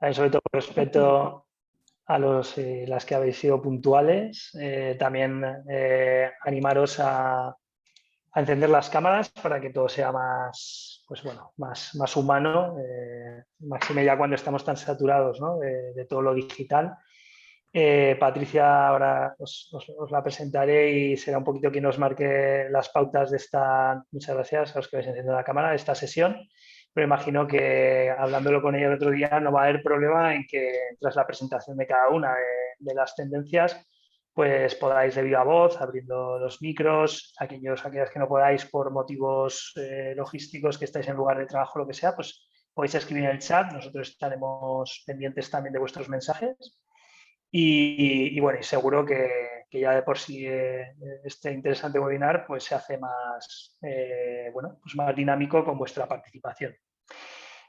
También sobre todo respeto a las que habéis sido puntuales. También animaros a encender las cámaras para que todo sea más, pues bueno, más humano, máxime ya cuando estamos tan saturados, ¿no? de todo lo digital. Patricia, ahora os la presentaré y será un poquito quien nos marque las pautas de esta, muchas gracias a los que vais encendiendo la cámara, de esta sesión. Pero imagino que hablándolo con ella el otro día no va a haber problema en que tras la presentación de cada una de las tendencias, pues podáis de viva voz, abriendo los micros, aquellas que no podáis por motivos logísticos, que estáis en lugar de trabajo, lo que sea, pues podéis escribir en el chat, nosotros estaremos pendientes también de vuestros mensajes. Y bueno, y seguro que ya de por sí este interesante webinar pues se hace más, bueno, pues más dinámico con vuestra participación.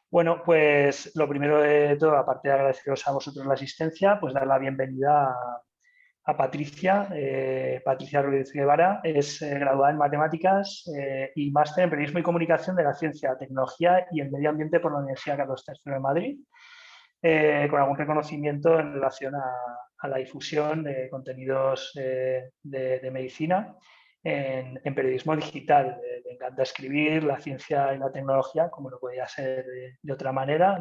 Bueno, pues lo primero de todo, aparte de agradeceros a vosotros la asistencia, pues dar la bienvenida a Patricia. Patricia Ruiz Guevara es graduada en Matemáticas y máster en Periodismo y Comunicación de la Ciencia, Tecnología y el Medio Ambiente por la Universidad Carlos III de Madrid, con algún reconocimiento en relación a la difusión de contenidos de medicina en periodismo digital. Le encanta escribir la ciencia y la tecnología, como no podía ser de otra manera,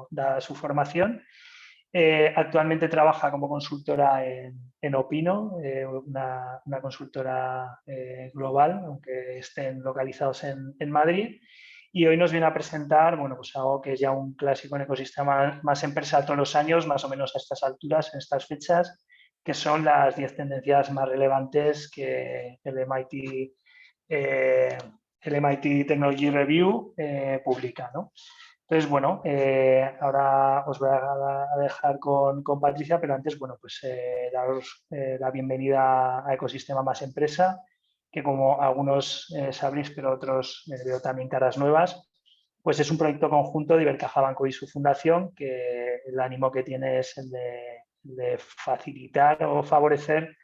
dada su formación. Actualmente trabaja como consultora en Opino, una consultora global, aunque estén localizados en Madrid. Y hoy nos viene a presentar, bueno, pues algo que es ya un clásico en ecosistema más empresa todos los años, más o menos a estas alturas, en estas fechas, que son las 10 tendencias más relevantes que el MIT Technology Review publica, ¿no? Entonces, bueno, ahora os voy a dejar con Patricia, pero antes, bueno, pues daros la bienvenida a Ecosistema Más Empresa, que como algunos sabréis, pero otros veo también caras nuevas, pues es un proyecto conjunto de Ibercaja Banco y su fundación, que el ánimo que tiene es el de facilitar o favorecer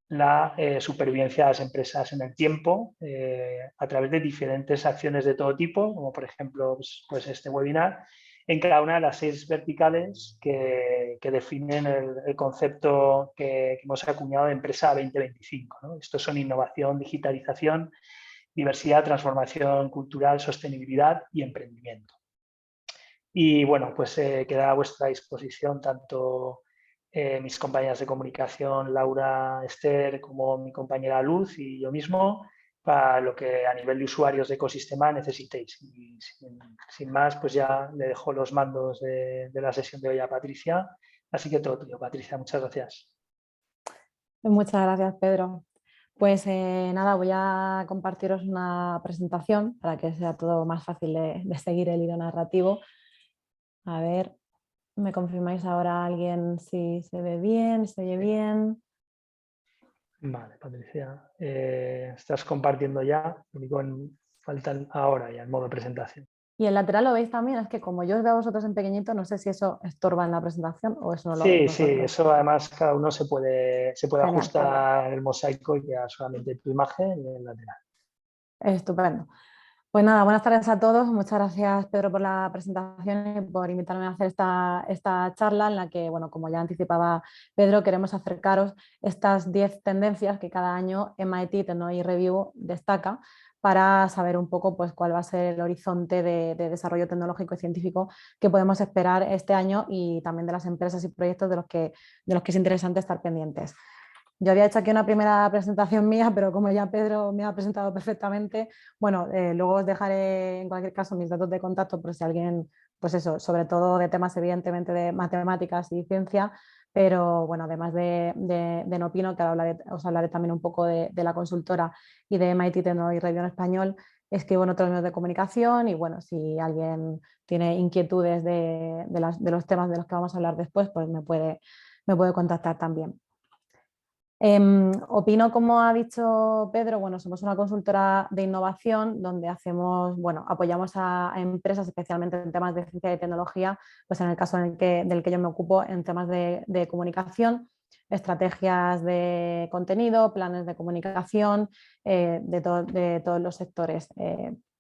la supervivencia de las empresas en el tiempo a través de diferentes acciones de todo tipo, como por ejemplo pues este webinar, en cada una de las 6 verticales que definen el concepto que hemos acuñado de Empresa 2025, ¿no? Estos son innovación, digitalización, diversidad, transformación cultural, sostenibilidad y emprendimiento. Y bueno, pues queda a vuestra disposición tanto mis compañeras de comunicación, Laura, Esther, como mi compañera Luz y yo mismo, para lo que a nivel de usuarios de ecosistema necesitéis. Y sin más, pues ya le dejo los mandos de la sesión de hoy a Patricia. Así que todo tuyo, Patricia. Muchas gracias. Muchas gracias, Pedro. Pues nada, voy a compartiros una presentación para que sea todo más fácil de seguir el hilo narrativo. A ver, ¿me confirmáis ahora alguien si se ve bien, se oye bien? Vale, Patricia, estás compartiendo ya, lo único faltan ahora ya en modo presentación. Y el lateral lo veis también, es que como yo os veo a vosotros en pequeñito, no sé si eso estorba en la presentación o eso no lo veis Sí, sí, vosotros. eso además cada uno se puede Genial. ajustar el mosaico y queda solamente tu imagen y el lateral. Estupendo. Pues nada, buenas tardes a todos. Muchas gracias, Pedro, por la presentación y por invitarme a hacer esta charla en la que, bueno, como ya anticipaba Pedro, queremos acercaros estas 10 tendencias que cada año MIT Technology Review destaca para saber un poco pues, cuál va a ser el horizonte de desarrollo tecnológico y científico que podemos esperar este año y también de las empresas y proyectos de los que es interesante estar pendientes. Yo había hecho aquí una primera presentación mía, pero como ya Pedro me ha presentado perfectamente, bueno, luego os dejaré en cualquier caso mis datos de contacto por si alguien, pues eso, sobre todo de temas evidentemente de matemáticas y ciencia, pero bueno, además de Nopino, que ahora os hablaré también un poco de la consultora y de MIT Technology Review en español, escribo en otros medios de comunicación y bueno, si alguien tiene inquietudes de los temas de los que vamos a hablar después, pues me puede contactar también. Opino, como ha dicho Pedro, bueno, somos una consultora de innovación donde hacemos, bueno, apoyamos a empresas especialmente en temas de ciencia y tecnología, pues en el caso del que yo me ocupo en temas de comunicación, estrategias de contenido, planes de comunicación de todos los sectores,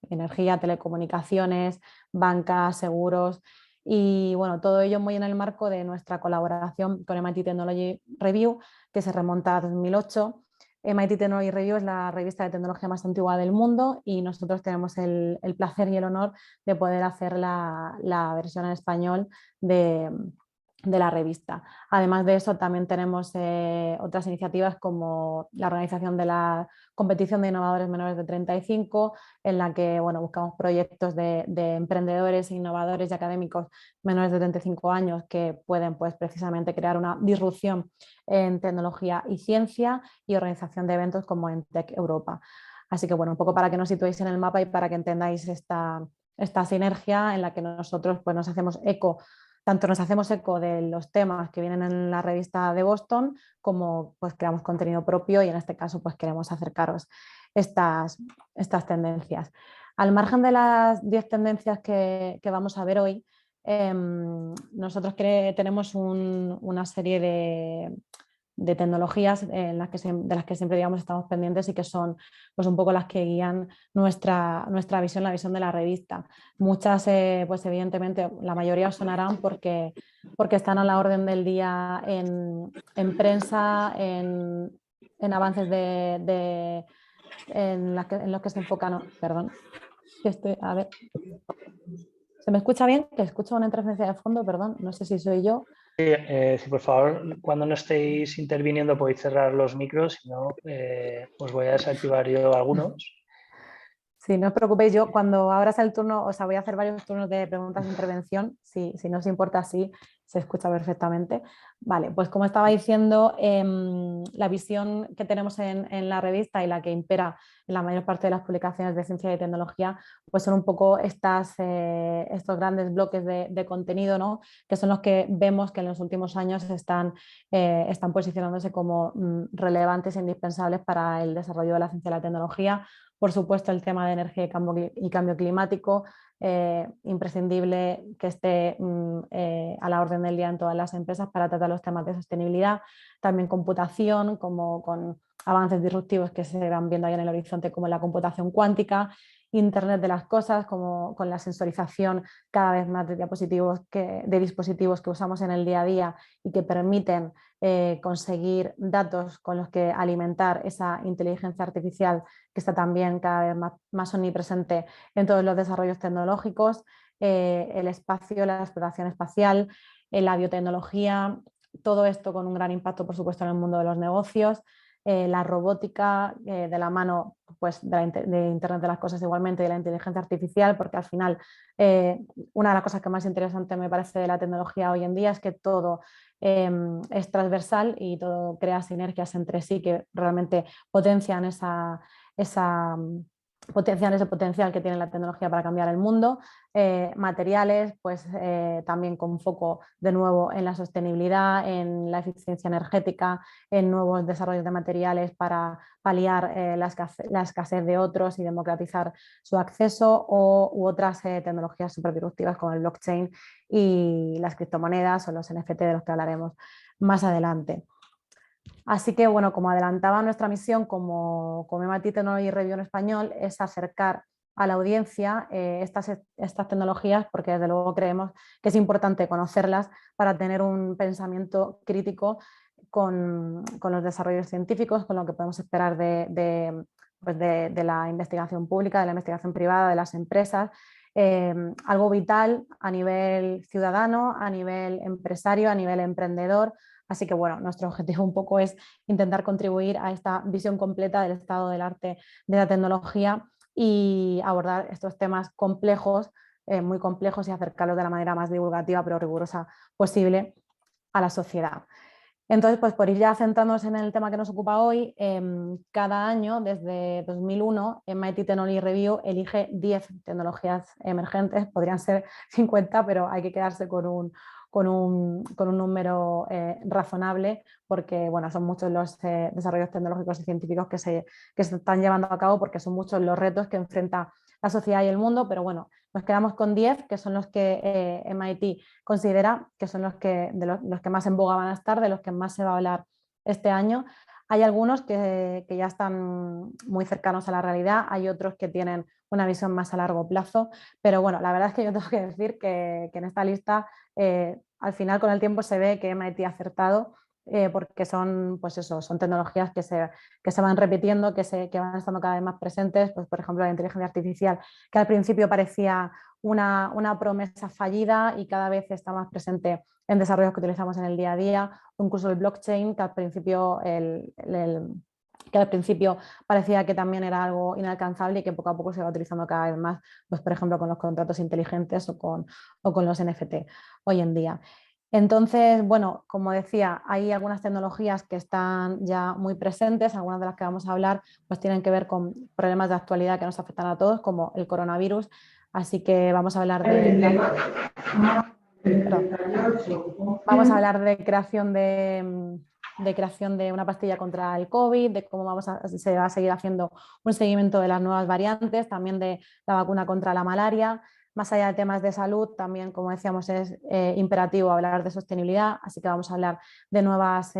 energía, telecomunicaciones, banca, seguros. Y bueno, todo ello muy en el marco de nuestra colaboración con MIT Technology Review, que se remonta a 2008. MIT Technology Review es la revista de tecnología más antigua del mundo y nosotros tenemos el placer y el honor de poder hacer la versión en español de la revista. Además de eso, también tenemos otras iniciativas como la organización de la competición de innovadores menores de 35, en la que bueno, buscamos proyectos de emprendedores, innovadores y académicos menores de 35 años que pueden pues, precisamente crear una disrupción en tecnología y ciencia, y organización de eventos como en Tech Europa. Así que bueno, un poco para que nos situéis en el mapa y para que entendáis esta sinergia en la que nosotros pues, nos hacemos eco. Tanto nos hacemos eco de los temas que vienen en la revista de Boston, como pues creamos contenido propio y en este caso pues queremos acercaros estas tendencias. Al margen de las 10 tendencias que vamos a ver hoy, nosotros tenemos una serie de tecnologías de las que siempre digamos, estamos pendientes y que son pues, un poco las que guían nuestra visión, la visión de la revista. Muchas, pues evidentemente, la mayoría os sonarán porque están a la orden del día en prensa, en avances en los que se enfocan. Perdón, a ver. ¿Se me escucha bien? Que escucho una interferencia de fondo, perdón, no sé si soy yo. Sí, por favor, cuando no estéis interviniendo podéis cerrar los micros, si no, os voy a desactivar yo algunos. Sí, no os preocupéis, yo cuando abras el turno, o sea, voy a hacer varios turnos de preguntas e intervención, si no os importa, así se escucha perfectamente. Vale, pues como estaba diciendo, la visión que tenemos en la revista y la que impera en la mayor parte de las publicaciones de ciencia y tecnología, pues son un poco estos grandes bloques de contenido, ¿no? Que son los que vemos que en los últimos años están posicionándose como relevantes e indispensables para el desarrollo de la ciencia y la tecnología. Por supuesto, el tema de energía y cambio climático, imprescindible que esté a la orden del día en todas las empresas para tratar los temas de sostenibilidad. También computación, como con avances disruptivos que se van viendo ahí en el horizonte, como la computación cuántica, Internet de las cosas, como con la sensorización cada vez más de dispositivos que usamos en el día a día y que permiten conseguir datos con los que alimentar esa inteligencia artificial que está también cada vez más omnipresente en todos los desarrollos tecnológicos, el espacio, la exploración espacial, la biotecnología, todo esto con un gran impacto, por supuesto, en el mundo de los negocios. La robótica de la mano pues, de Internet de las Cosas igualmente, de la inteligencia artificial, porque al final una de las cosas que más interesante me parece de la tecnología hoy en día es que todo es transversal y todo crea sinergias entre sí que realmente potencian potencian ese potencial que tiene la tecnología para cambiar el mundo. Materiales, pues también con foco de nuevo en la sostenibilidad, en la eficiencia energética, en nuevos desarrollos de materiales para paliar la escasez de otros y democratizar su acceso, u otras tecnologías súper disruptivas como el blockchain y las criptomonedas o los NFT de los que hablaremos más adelante. Así que, bueno, como adelantaba, nuestra misión como MIT Technology Review en español es acercar a la audiencia estas tecnologías, porque desde luego creemos que es importante conocerlas para tener un pensamiento crítico con los desarrollos científicos, con lo que podemos esperar de la investigación pública, de la investigación privada, de las empresas. Algo vital a nivel ciudadano, a nivel empresario, a nivel emprendedor. Así que bueno, nuestro objetivo un poco es intentar contribuir a esta visión completa del estado del arte de la tecnología y abordar estos temas complejos, muy complejos, y acercarlos de la manera más divulgativa pero rigurosa posible a la sociedad. Entonces, pues por ir ya centrándonos en el tema que nos ocupa hoy, cada año, desde 2001, MIT Technology Review elige 10 tecnologías emergentes, podrían ser 50, pero hay que quedarse con un número razonable, porque bueno, son muchos los desarrollos tecnológicos y científicos que se están llevando a cabo, porque son muchos los retos que enfrenta la sociedad y el mundo, pero bueno, nos quedamos con 10, que son los que MIT considera que son los que más en boga van a estar, de los que más se va a hablar este año. Hay algunos que ya están muy cercanos a la realidad, hay otros que tienen una visión más a largo plazo, pero bueno, la verdad es que yo tengo que decir que en esta lista al final con el tiempo se ve que MIT ha acertado, porque son, pues eso, son tecnologías que se van repitiendo, que van estando cada vez más presentes, pues por ejemplo la inteligencia artificial, que al principio parecía una promesa fallida y cada vez está más presente en desarrollos que utilizamos en el día a día, o incluso el blockchain, que al principio parecía que también era algo inalcanzable y que poco a poco se va utilizando cada vez más, pues por ejemplo con los contratos inteligentes o con los NFT hoy en día. Entonces, bueno, como decía, hay algunas tecnologías que están ya muy presentes, algunas de las que vamos a hablar pues tienen que ver con problemas de actualidad que nos afectan a todos, como el coronavirus, así que vamos a hablar vamos a hablar de creación de una pastilla contra el COVID, de cómo se va a seguir haciendo un seguimiento de las nuevas variantes, también de la vacuna contra la malaria. Más allá de temas de salud, también, como decíamos, es imperativo hablar de sostenibilidad, así que vamos a hablar de nuevas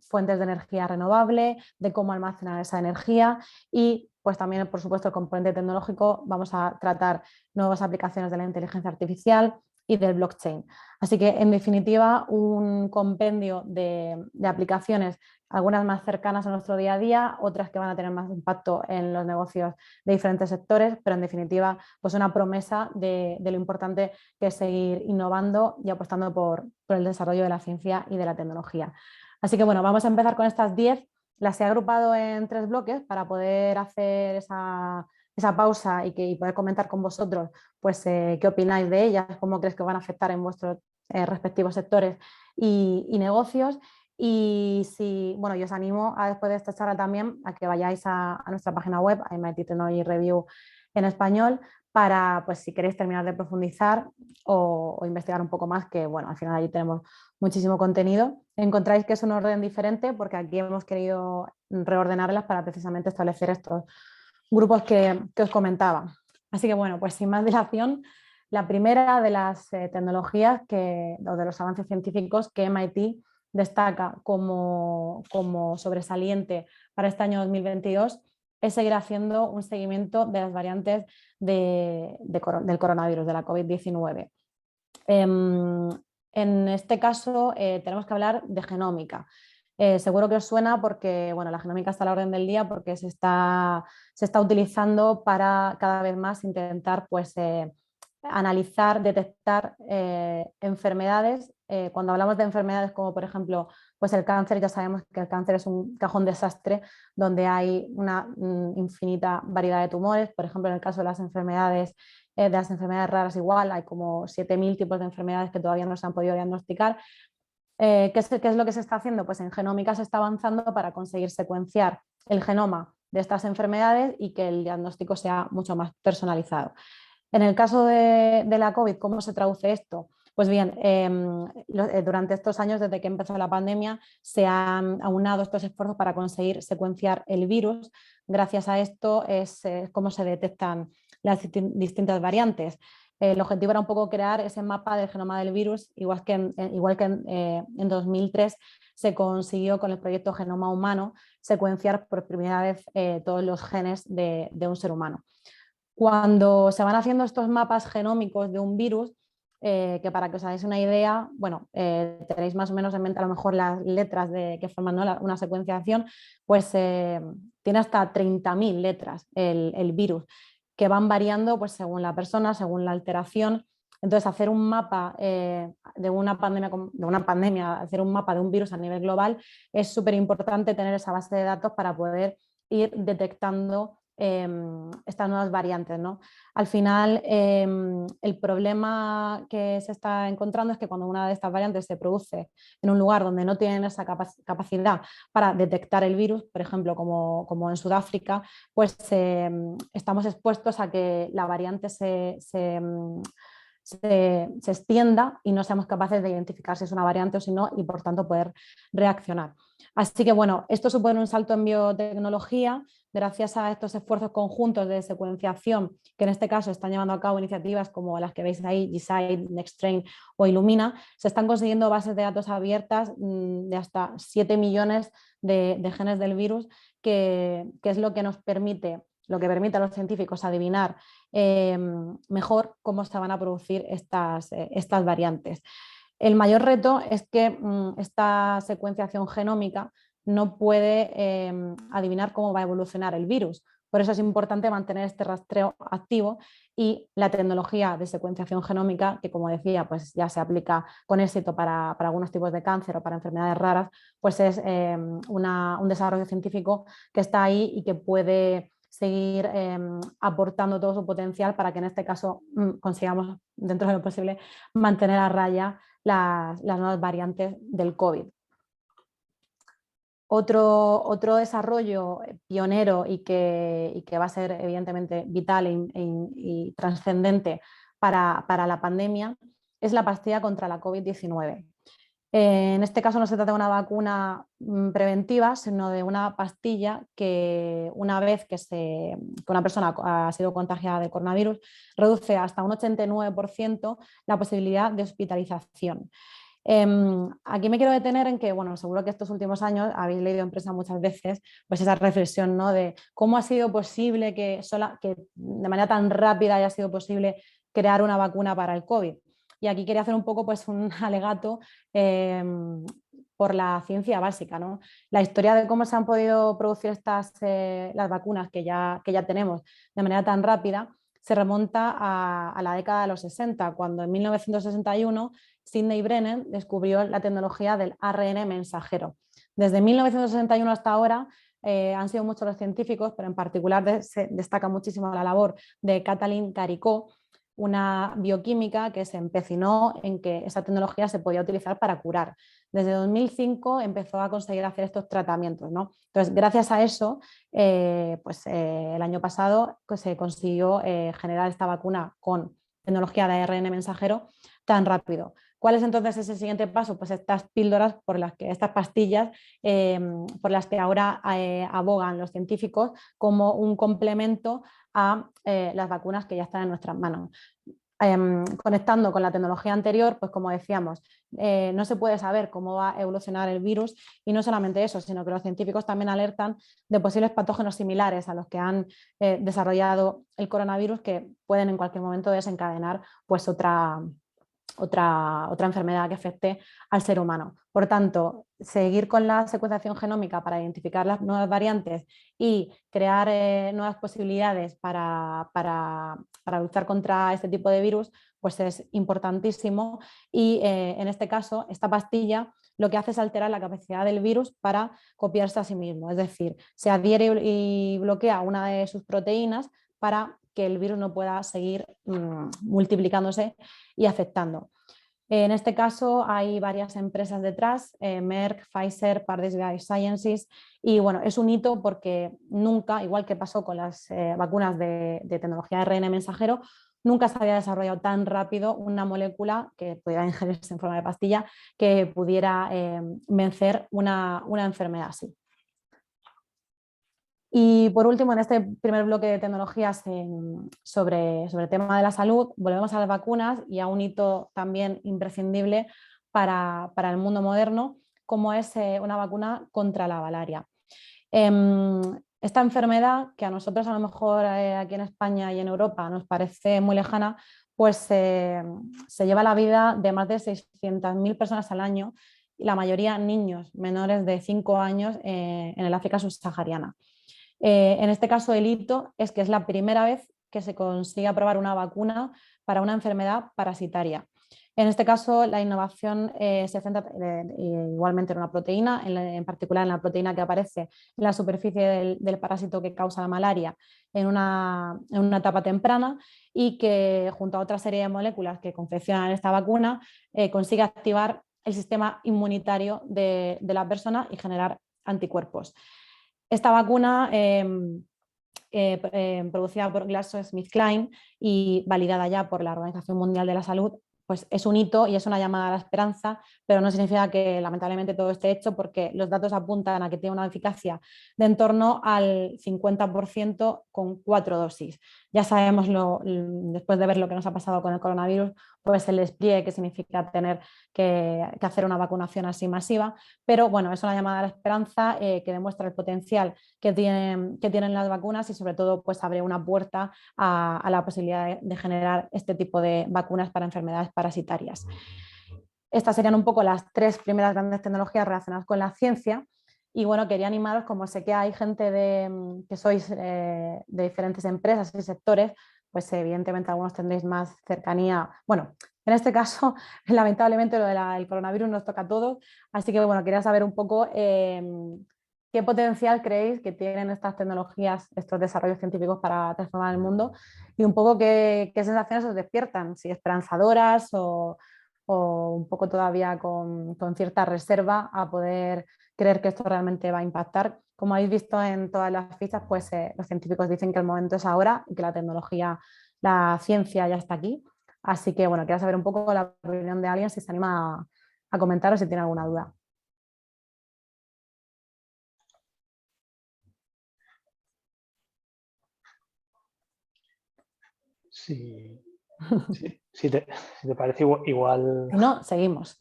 fuentes de energía renovable, de cómo almacenar esa energía y pues también, por supuesto, el componente tecnológico, vamos a tratar nuevas aplicaciones de la inteligencia artificial y del blockchain. Así que, en definitiva, un compendio de aplicaciones, algunas más cercanas a nuestro día a día, otras que van a tener más impacto en los negocios de diferentes sectores, pero en definitiva, pues una promesa de lo importante que es seguir innovando y apostando por el desarrollo de la ciencia y de la tecnología. Así que bueno, vamos a empezar con estas 10. Las he agrupado en 3 bloques para poder hacer esa pausa y poder comentar con vosotros pues, qué opináis de ellas, cómo crees que van a afectar en vuestros respectivos sectores y negocios. Y si, bueno, yo os animo a, después de esta charla también a que vayáis a nuestra página web, a MIT Technology Review en español, para, pues si queréis terminar de profundizar o investigar un poco más, que bueno, al final allí tenemos muchísimo contenido. Encontráis que es un orden diferente porque aquí hemos querido reordenarlas para precisamente establecer estos grupos que os comentaba. Así que bueno, pues sin más dilación, la primera de las tecnologías o de los avances científicos que MIT destaca como sobresaliente para este año 2022 es seguir haciendo un seguimiento de las variantes del coronavirus, de la COVID-19. En este caso tenemos que hablar de genómica. Seguro que os suena porque bueno, la genómica está a la orden del día porque se está utilizando para cada vez más intentar pues, analizar, detectar enfermedades. Cuando hablamos de enfermedades como por ejemplo pues el cáncer, ya sabemos que el cáncer es un cajón desastre donde hay una infinita variedad de tumores. Por ejemplo, en el caso de las enfermedades raras igual, hay como 7.000 tipos de enfermedades que todavía no se han podido diagnosticar. ¿Qué es lo que se está haciendo? Pues en genómica se está avanzando para conseguir secuenciar el genoma de estas enfermedades y que el diagnóstico sea mucho más personalizado. En el caso de la COVID, ¿cómo se traduce esto? Pues bien, durante estos años, desde que empezó la pandemia, se han aunado estos esfuerzos para conseguir secuenciar el virus. Gracias a esto es cómo se detectan las distintas variantes. El objetivo era un poco crear ese mapa del genoma del virus, igual que en 2003 se consiguió con el proyecto Genoma Humano secuenciar por primera vez todos los genes de un ser humano. Cuando se van haciendo estos mapas genómicos de un virus, que para que os hagáis una idea, bueno, tenéis más o menos en mente a lo mejor las letras que forman, ¿no?, una secuenciación, pues tiene hasta 30.000 letras el virus, que van variando pues, según la persona, según la alteración. Entonces, hacer un mapa de una pandemia, hacer un mapa de un virus a nivel global, es súper importante tener esa base de datos para poder ir detectando estas nuevas variantes, ¿no? Al final, el problema que se está encontrando es que cuando una de estas variantes se produce en un lugar donde no tienen esa capacidad para detectar el virus, por ejemplo, como en Sudáfrica, pues estamos expuestos a que la variante se extienda y no seamos capaces de identificar si es una variante o si no y por tanto poder reaccionar. Así que bueno, esto supone un salto en biotecnología gracias a estos esfuerzos conjuntos de secuenciación que en este caso están llevando a cabo iniciativas como las que veis ahí, GISAID, NextStrain o Illumina. Se están consiguiendo bases de datos abiertas de hasta 7 millones de genes del virus, que es lo que nos permite, lo que permite a los científicos adivinar mejor cómo se van a producir estas variantes. El mayor reto es que esta secuenciación genómica no puede adivinar cómo va a evolucionar el virus. Por eso es importante mantener este rastreo activo y la tecnología de secuenciación genómica, que como decía, pues ya se aplica con éxito para algunos tipos de cáncer o para enfermedades raras, pues es un desarrollo científico que está ahí y que puede seguir aportando todo su potencial para que en este caso consigamos, dentro de lo posible, mantener a raya las nuevas variantes del COVID. Otro desarrollo pionero y que va a ser evidentemente vital y trascendente para la pandemia es la pastilla contra la COVID-19. En este caso no se trata de una vacuna preventiva, sino de una pastilla que una vez que una persona ha sido contagiada de coronavirus, reduce hasta un 89% la posibilidad de hospitalización. Aquí me quiero detener en que, bueno, seguro que estos últimos años habéis leído en prensa muchas veces pues esa reflexión, ¿no?, de cómo ha sido posible que de manera tan rápida haya sido posible crear una vacuna para el COVID. Y aquí quería hacer un poco pues, un alegato por la ciencia básica, ¿no? La historia de cómo se han podido producir las vacunas que ya tenemos de manera tan rápida se remonta a la década de los 60, cuando en 1961 Sidney Brennan descubrió la tecnología del ARN mensajero. Desde 1961 hasta ahora han sido muchos los científicos, pero en particular se destaca muchísimo la labor de Katalin Karikó, una bioquímica que se empecinó en que esa tecnología se podía utilizar para curar. Desde 2005 empezó a conseguir hacer estos tratamientos, ¿no? Entonces, gracias a eso, el año pasado se consiguió generar esta vacuna con tecnología de ARN mensajero tan rápido. ¿Cuál es entonces ese siguiente paso? Pues estas píldoras estas pastillas por las que ahora abogan los científicos como un complemento a las vacunas que ya están en nuestras manos. Conectando con la tecnología anterior, pues como decíamos, no se puede saber cómo va a evolucionar el virus y no solamente eso, sino que los científicos también alertan de posibles patógenos similares a los que han desarrollado el coronavirus que pueden en cualquier momento desencadenar pues otra enfermedad que afecte al ser humano. Por tanto, seguir con la secuenciación genómica para identificar las nuevas variantes y crear nuevas posibilidades para luchar contra este tipo de virus, pues es importantísimo y en este caso esta pastilla lo que hace es alterar la capacidad del virus para copiarse a sí mismo, es decir, se adhiere y bloquea una de sus proteínas para que el virus no pueda seguir multiplicándose y afectando. En este caso hay varias empresas detrás, Merck, Pfizer, Pardes Biosciences, y bueno, es un hito porque nunca, igual que pasó con las vacunas de tecnología de ARN mensajero, nunca se había desarrollado tan rápido una molécula que pudiera ingerirse en forma de pastilla que pudiera vencer una enfermedad así. Y por último, en este primer bloque de tecnologías sobre el tema de la salud, volvemos a las vacunas y a un hito también imprescindible para el mundo moderno, como es una vacuna contra la malaria. Esta enfermedad, que a nosotros a lo mejor aquí en España y en Europa nos parece muy lejana, pues se lleva la vida de más de 600.000 personas al año, y la mayoría niños menores de 5 años en el África subsahariana. En este caso, el hito es que es la primera vez que se consigue aprobar una vacuna para una enfermedad parasitaria. En este caso, la innovación se centra igualmente en una proteína, en particular en la proteína que aparece en la superficie del parásito que causa la malaria en una etapa temprana y que, junto a otra serie de moléculas que confeccionan esta vacuna, consigue activar el sistema inmunitario de la persona y generar anticuerpos. Esta vacuna producida por GlaxoSmithKline y validada ya por la Organización Mundial de la Salud, pues es un hito y es una llamada a la esperanza, pero no significa que lamentablemente todo esté hecho, porque los datos apuntan a que tiene una eficacia de en torno al 50% con 4 dosis. Ya sabemos, después de ver lo que nos ha pasado con el coronavirus, pues el despliegue que significa tener que hacer una vacunación así masiva, pero bueno, es una llamada a la esperanza que demuestra el potencial que tienen las vacunas y sobre todo pues abre una puerta a la posibilidad de generar este tipo de vacunas para enfermedades parasitarias. Estas serían un poco las 3 primeras grandes tecnologías relacionadas con la ciencia. Y bueno, quería animaros, como sé que hay gente que sois de diferentes empresas y sectores, pues evidentemente algunos tendréis más cercanía. Bueno, en este caso, lamentablemente lo del coronavirus nos toca a todos, así que bueno, quería saber un poco qué potencial creéis que tienen estas tecnologías, estos desarrollos científicos para transformar el mundo y un poco qué sensaciones os despiertan, si esperanzadoras o un poco todavía con cierta reserva a poder creer que esto realmente va a impactar. Como habéis visto en todas las fichas, pues los científicos dicen que el momento es ahora y que la tecnología, la ciencia ya está aquí. Así que bueno, quiero saber un poco la opinión de alguien, si se anima a comentar o si tiene alguna duda. Sí, sí, si te parece igual, Si no, seguimos.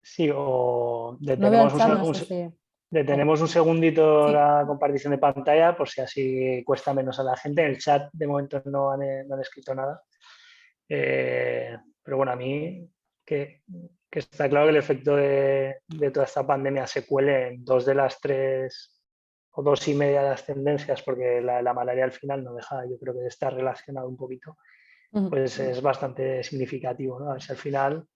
sí, o No veo el detenemos chat, no sé si... detenemos un segundito Sí. la compartición de pantalla por si así cuesta menos a la gente. En el chat de momento no han escrito nada. Pero bueno, a mí que está claro que el efecto de toda esta pandemia se cuele en 2 de las 3 o 2 y media de las tendencias, porque la malaria al final no deja, yo creo que de estar relacionado un poquito, pues es bastante significativo, ¿no? A ver si al final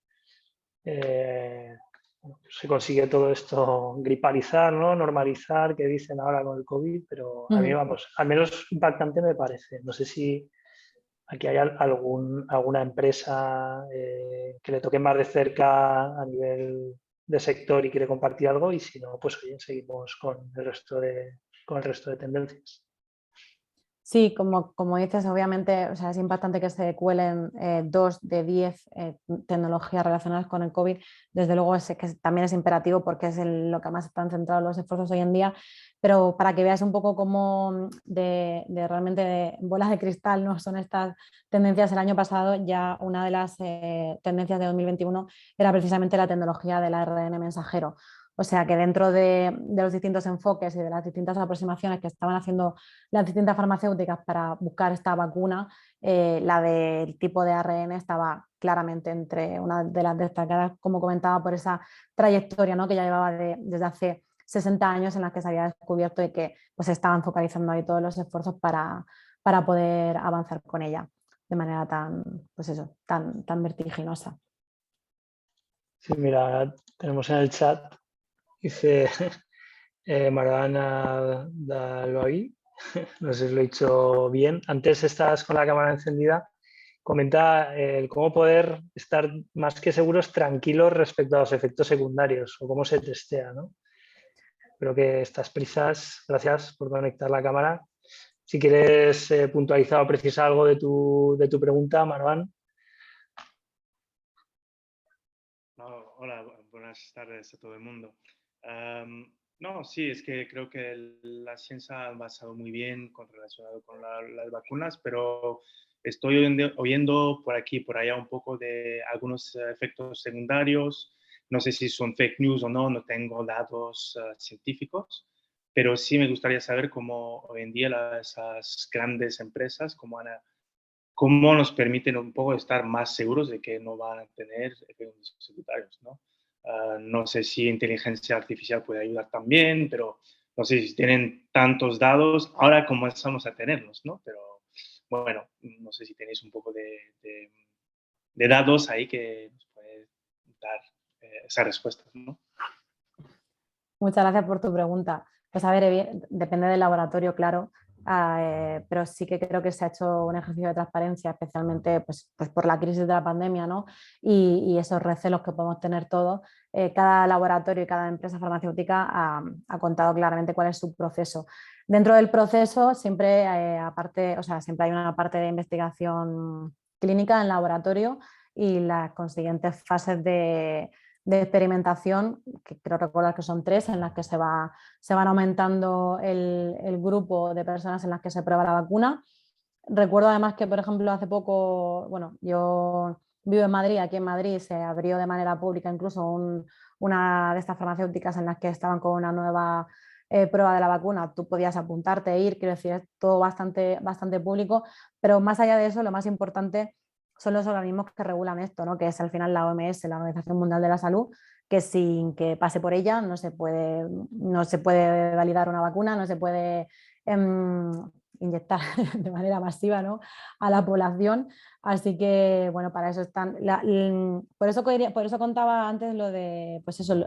se consigue todo esto gripalizar, ¿no? Normalizar, que dicen ahora con el COVID, pero a mí, vamos, al menos impactante me parece. No sé si aquí hay alguna empresa que le toque más de cerca a nivel de sector y quiere compartir algo, y si no, pues oye, seguimos con el resto de tendencias. Sí, como dices, obviamente, o sea, es impactante que se cuelen 2 de 10 tecnologías relacionadas con el COVID. Desde luego que también es imperativo porque es lo que más están centrados los esfuerzos hoy en día, pero para que veas un poco cómo realmente de bolas de cristal no son estas tendencias. El año pasado ya una de las tendencias de 2021 era precisamente la tecnología del ARN mensajero. O sea que dentro de los distintos enfoques y de las distintas aproximaciones que estaban haciendo las distintas farmacéuticas para buscar esta vacuna, la del tipo de ARN estaba claramente entre una de las destacadas, como comentaba, por esa trayectoria, ¿no?, que ya llevaba desde hace 60 años en la que se había descubierto y que pues, estaban focalizando ahí todos los esfuerzos para poder avanzar con ella de manera pues eso, tan vertiginosa. Sí, mira, tenemos en el chat, dice Maradana Dalbagui, no sé si lo he dicho bien. Antes estabas con la cámara encendida. Comenta cómo poder estar más que seguros, tranquilos respecto a los efectos secundarios o cómo se testea, ¿no? Creo que estas prisas, gracias por conectar la cámara. Si quieres puntualizar o precisar algo de tu pregunta, Marwan. No, hola, buenas tardes a todo el mundo. No, sí, es que creo que la ciencia ha avanzado muy bien relacionado con las vacunas, pero estoy oyendo por aquí y por allá un poco de algunos efectos secundarios. No sé si son fake news o no, no tengo datos científicos, pero sí me gustaría saber cómo hoy en día esas grandes empresas, cómo nos permiten un poco estar más seguros de que no van a tener efectos secundarios, ¿no? No sé si inteligencia artificial puede ayudar también, pero no sé si tienen tantos datos, ahora comenzamos a tenerlos, ¿no? Pero bueno, no sé si tenéis un poco de datos ahí que nos puede dar esas respuestas, ¿no? Muchas gracias por tu pregunta. Pues a ver, depende del laboratorio, claro. pero sí que creo que se ha hecho un ejercicio de transparencia, especialmente pues por la crisis de la pandemia, ¿no? Y esos recelos que podemos tener todos. Cada laboratorio y cada empresa farmacéutica ha contado claramente cuál es su proceso. Dentro del proceso siempre, aparte, o sea, siempre hay una parte de investigación clínica en laboratorio y las consiguientes fases de experimentación, que creo recordar que son 3, en las que se van aumentando el grupo de personas en las que se prueba la vacuna. Recuerdo además que, por ejemplo, hace poco, bueno, yo vivo en Madrid, aquí en Madrid se abrió de manera pública incluso una de estas farmacéuticas en las que estaban con una nueva prueba de la vacuna. Tú podías apuntarte e ir, quiero decir, es todo bastante público, pero más allá de eso, lo más importante son los organismos que regulan esto, ¿no? Que es al final la OMS, la Organización Mundial de la Salud, que sin que pase por ella no se puede validar una vacuna, no se puede inyectar de manera masiva, ¿no? A la población. Así que, bueno, para eso están. Por eso contaba antes lo de, pues eso,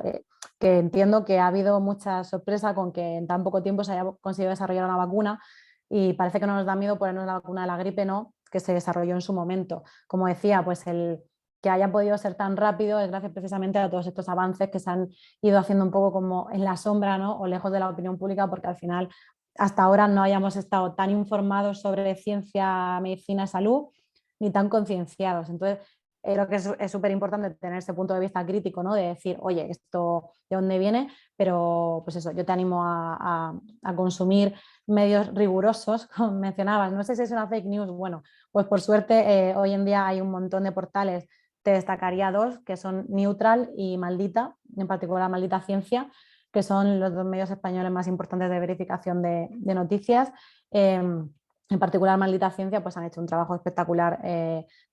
que entiendo que ha habido mucha sorpresa con que en tan poco tiempo se haya conseguido desarrollar una vacuna y parece que no nos da miedo ponernos la vacuna de la gripe, ¿no? Que se desarrolló en su momento. Como decía, pues el que haya podido ser tan rápido es gracias precisamente a todos estos avances que se han ido haciendo un poco como en la sombra, ¿no? O lejos de la opinión pública, porque al final hasta ahora no hayamos estado tan informados sobre ciencia, medicina, salud, ni tan concienciados. Entonces, creo que es súper importante tener ese punto de vista crítico, ¿no? De decir, oye, esto de dónde viene, pero pues eso, yo te animo a consumir medios rigurosos, como mencionabas. No sé si es una fake news, bueno, pues por suerte hoy en día hay un montón de portales, te destacaría 2, que son Neutral y Maldita, en particular Maldita Ciencia, que son los 2 medios españoles más importantes de verificación de noticias. En particular, Maldita Ciencia, pues han hecho un trabajo espectacular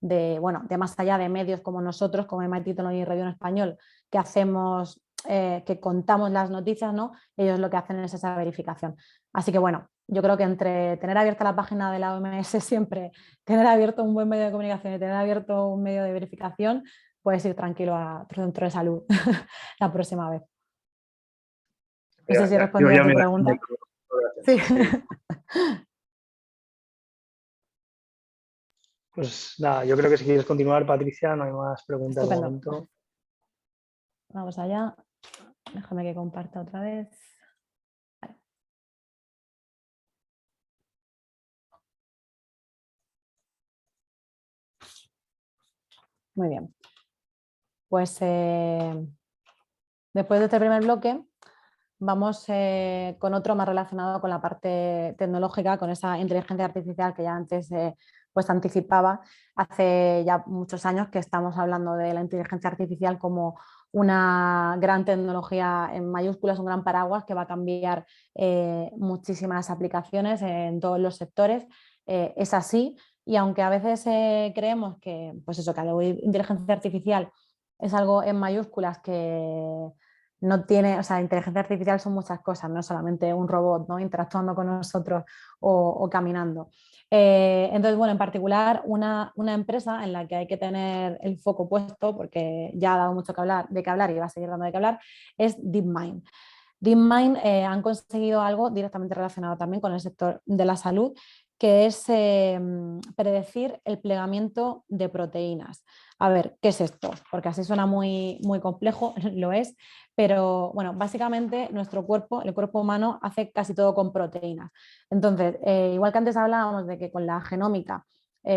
de más allá de medios como nosotros, como MIT Technology Review en español, que hacemos, que contamos las noticias, ¿no? Ellos lo que hacen es esa verificación. Así que bueno, yo creo que entre tener abierta la página de la OMS siempre, tener abierto un buen medio de comunicación y tener abierto un medio de verificación, puedes ir tranquilo a tu centro de salud la próxima vez. No sé si he respondido a tu pregunta. Sí. Pues nada, yo creo que si quieres continuar, Patricia, no hay más preguntas de Estupendo. momento. Vamos allá. Déjame que comparta otra vez. Vale. Muy bien. Pues después de este primer bloque, vamos con otro más relacionado con la parte tecnológica, con esa inteligencia artificial que ya antes pues anticipaba. Hace ya muchos años que estamos hablando de la inteligencia artificial como una gran tecnología en mayúsculas, un gran paraguas que va a cambiar muchísimas aplicaciones en todos los sectores. Es así, y aunque a veces creemos que, pues eso, que la inteligencia artificial es algo en mayúsculas que no tiene, o sea, inteligencia artificial son muchas cosas, no solamente un robot, ¿no? Interactuando con nosotros o caminando. Entonces, bueno, en particular una empresa en la que hay que tener el foco puesto, porque ya ha dado mucho de qué hablar y va a seguir dando de qué hablar, es DeepMind. DeepMind han conseguido algo directamente relacionado también con el sector de la salud, que es predecir el plegamiento de proteínas. A ver, ¿qué es esto? Porque así suena muy, muy complejo, lo es, pero bueno, básicamente nuestro cuerpo, el cuerpo humano, hace casi todo con proteínas. Entonces, igual que antes hablábamos de que con la genómica,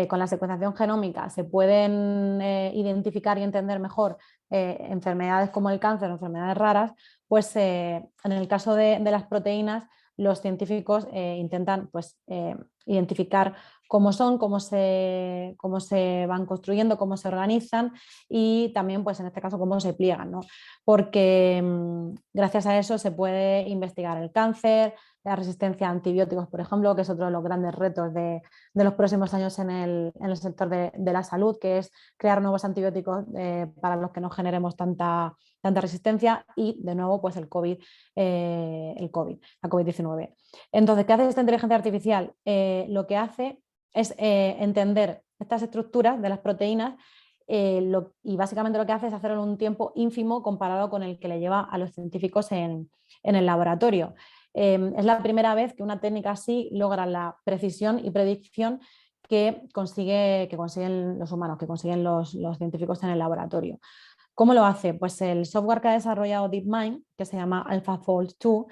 con la secuenciación genómica, se pueden identificar y entender mejor enfermedades como el cáncer o enfermedades raras, pues en el caso de las proteínas, los científicos intentan pues, identificar cómo son, cómo se van construyendo, cómo se organizan y también, pues en este caso, cómo se pliegan, ¿no? Porque gracias a eso se puede investigar el cáncer, la resistencia a antibióticos, por ejemplo, que es otro de los grandes retos de los próximos años en el sector de la salud, que es crear nuevos antibióticos para los que no generemos tanta resistencia y, de nuevo, pues el COVID, la COVID-19. Entonces, ¿qué hace esta inteligencia artificial? Lo que hace es entender estas estructuras de las proteínas y básicamente lo que hace es hacerlo en un tiempo ínfimo comparado con el que le lleva a los científicos en el laboratorio. Es la primera vez que una técnica así logra la precisión y predicción que consiguen los humanos, que consiguen los científicos en el laboratorio. ¿Cómo lo hace? Pues el software que ha desarrollado DeepMind, que se llama AlphaFold 2,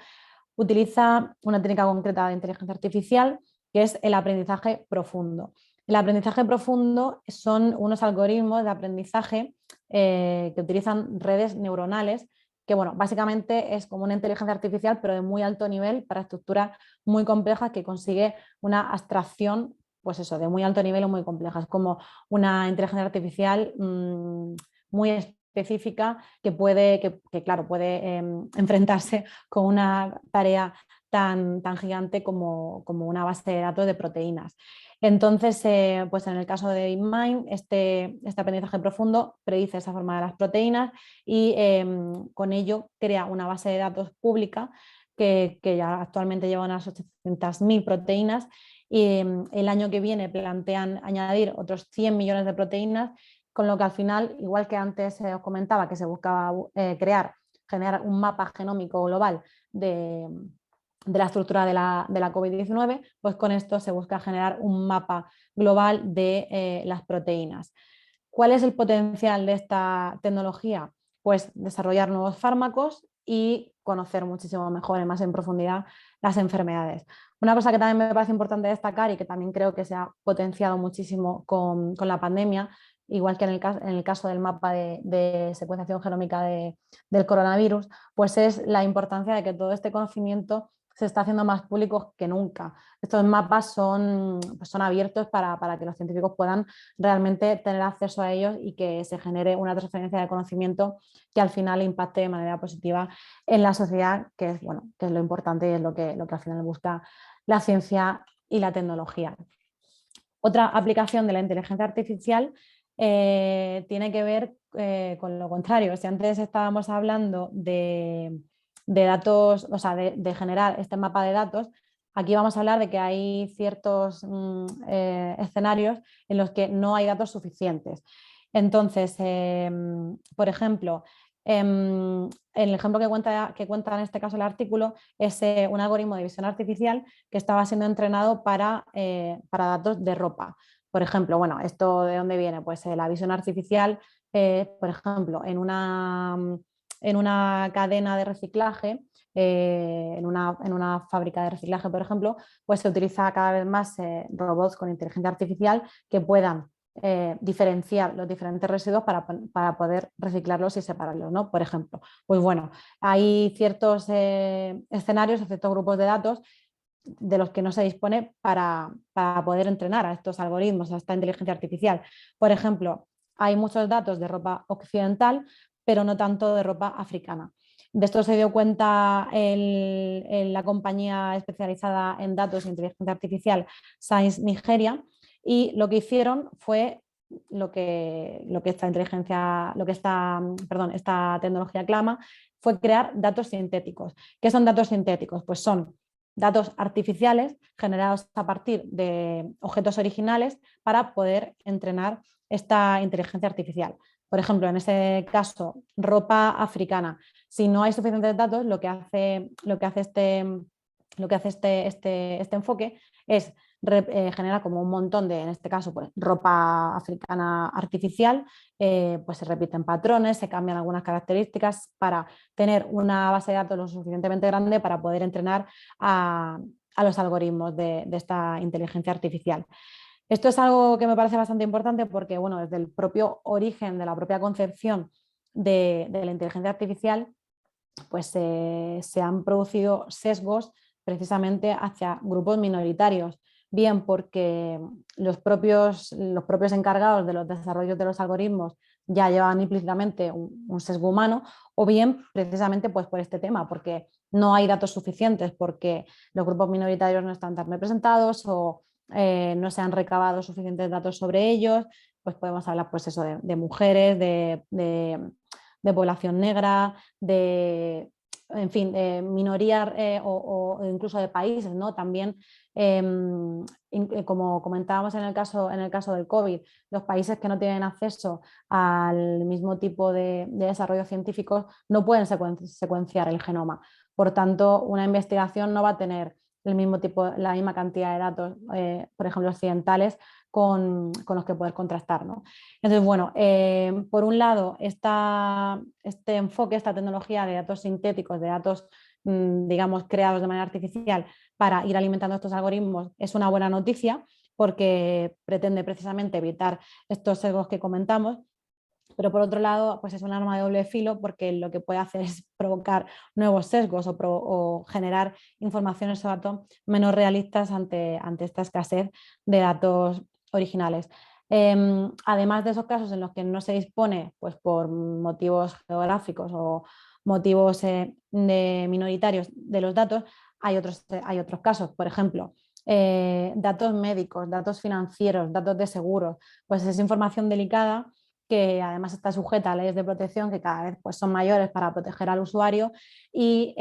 utiliza una técnica concreta de inteligencia artificial que es el aprendizaje profundo. El aprendizaje profundo son unos algoritmos de aprendizaje que utilizan redes neuronales, que bueno, básicamente es como una inteligencia artificial, pero de muy alto nivel para estructuras muy complejas que consigue una abstracción, pues eso, de muy alto nivel o muy compleja. Es como una inteligencia artificial muy específica que puede, claro, puede enfrentarse con una tarea tan gigante como una base de datos de proteínas. Entonces, pues en el caso de DeepMind, este aprendizaje profundo predice esa forma de las proteínas y con ello crea una base de datos pública que ya actualmente lleva unas 800.000 proteínas y el año que viene plantean añadir otros 100 millones de proteínas, con lo que al final, igual que antes os comentaba que se buscaba generar un mapa genómico global de la estructura de la COVID-19, pues con esto se busca generar un mapa global de las proteínas. ¿Cuál es el potencial de esta tecnología? Pues desarrollar nuevos fármacos y conocer muchísimo mejor y más en profundidad las enfermedades. Una cosa que también me parece importante destacar y que también creo que se ha potenciado muchísimo con la pandemia, igual que en el caso del mapa de secuenciación genómica del coronavirus, pues es la importancia de que todo este conocimiento se está haciendo más públicos que nunca. Estos mapas son abiertos para que los científicos puedan realmente tener acceso a ellos y que se genere una transferencia de conocimiento que al final impacte de manera positiva en la sociedad, que es lo importante y es lo que al final busca la ciencia y la tecnología. Otra aplicación de la inteligencia artificial tiene que ver con lo contrario. Si antes estábamos hablando de datos, o sea, de generar este mapa de datos, aquí vamos a hablar de que hay ciertos escenarios en los que no hay datos suficientes. Entonces, por ejemplo, el ejemplo que cuenta en este caso el artículo es un algoritmo de visión artificial que estaba siendo entrenado para datos de ropa. Por ejemplo, bueno, ¿esto de dónde viene? Pues la visión artificial, por ejemplo, en una cadena de reciclaje, en una fábrica de reciclaje, por ejemplo, pues se utiliza cada vez más robots con inteligencia artificial que puedan diferenciar los diferentes residuos para poder reciclarlos y separarlos, ¿no? Por ejemplo, pues bueno, hay ciertos escenarios, ciertos grupos de datos de los que no se dispone para poder entrenar a estos algoritmos, a esta inteligencia artificial. Por ejemplo, hay muchos datos de ropa occidental, pero no tanto de ropa africana. De esto se dio cuenta la compañía especializada en datos e inteligencia artificial Science Nigeria, y lo que hicieron fue lo que esta tecnología clama, fue crear datos sintéticos. ¿Qué son datos sintéticos? Pues son datos artificiales generados a partir de objetos originales para poder entrenar esta inteligencia artificial. Por ejemplo, en ese caso, ropa africana. Si no hay suficientes datos, lo que hace este enfoque es generar como un montón de, en este caso, pues, ropa africana artificial, pues se repiten patrones, se cambian algunas características para tener una base de datos lo suficientemente grande para poder entrenar a los algoritmos de esta inteligencia artificial. Esto es algo que me parece bastante importante porque, bueno, desde el propio origen de la propia concepción de la inteligencia artificial, pues se han producido sesgos precisamente hacia grupos minoritarios, bien porque los propios encargados de los desarrollos de los algoritmos ya llevan implícitamente un sesgo humano, o bien precisamente pues por este tema, porque no hay datos suficientes, porque los grupos minoritarios no están tan representados o no se han recabado suficientes datos sobre ellos. Pues podemos hablar pues eso, de mujeres, de población negra, de en fin, minorías o incluso de países, ¿no? También, como comentábamos en el caso del COVID, los países que no tienen acceso al mismo tipo de desarrollo científico no pueden secuenciar el genoma. Por tanto, una investigación no va a tener el mismo tipo, la misma cantidad de datos, por ejemplo, occidentales, con los que poder contrastar, ¿no? Entonces, bueno, por un lado, este enfoque, esta tecnología de datos sintéticos, de datos, digamos, creados de manera artificial para ir alimentando estos algoritmos, es una buena noticia porque pretende precisamente evitar estos sesgos que comentamos. Pero por otro lado, pues es un arma de doble filo porque lo que puede hacer es provocar nuevos sesgos o generar informaciones o datos menos realistas ante esta escasez de datos originales. Además de esos casos en los que no se dispone, pues por motivos geográficos o motivos minoritarios de los datos, hay otros casos, por ejemplo, datos médicos, datos financieros, datos de seguros, pues es información delicada que además está sujeta a leyes de protección que cada vez pues, son mayores para proteger al usuario y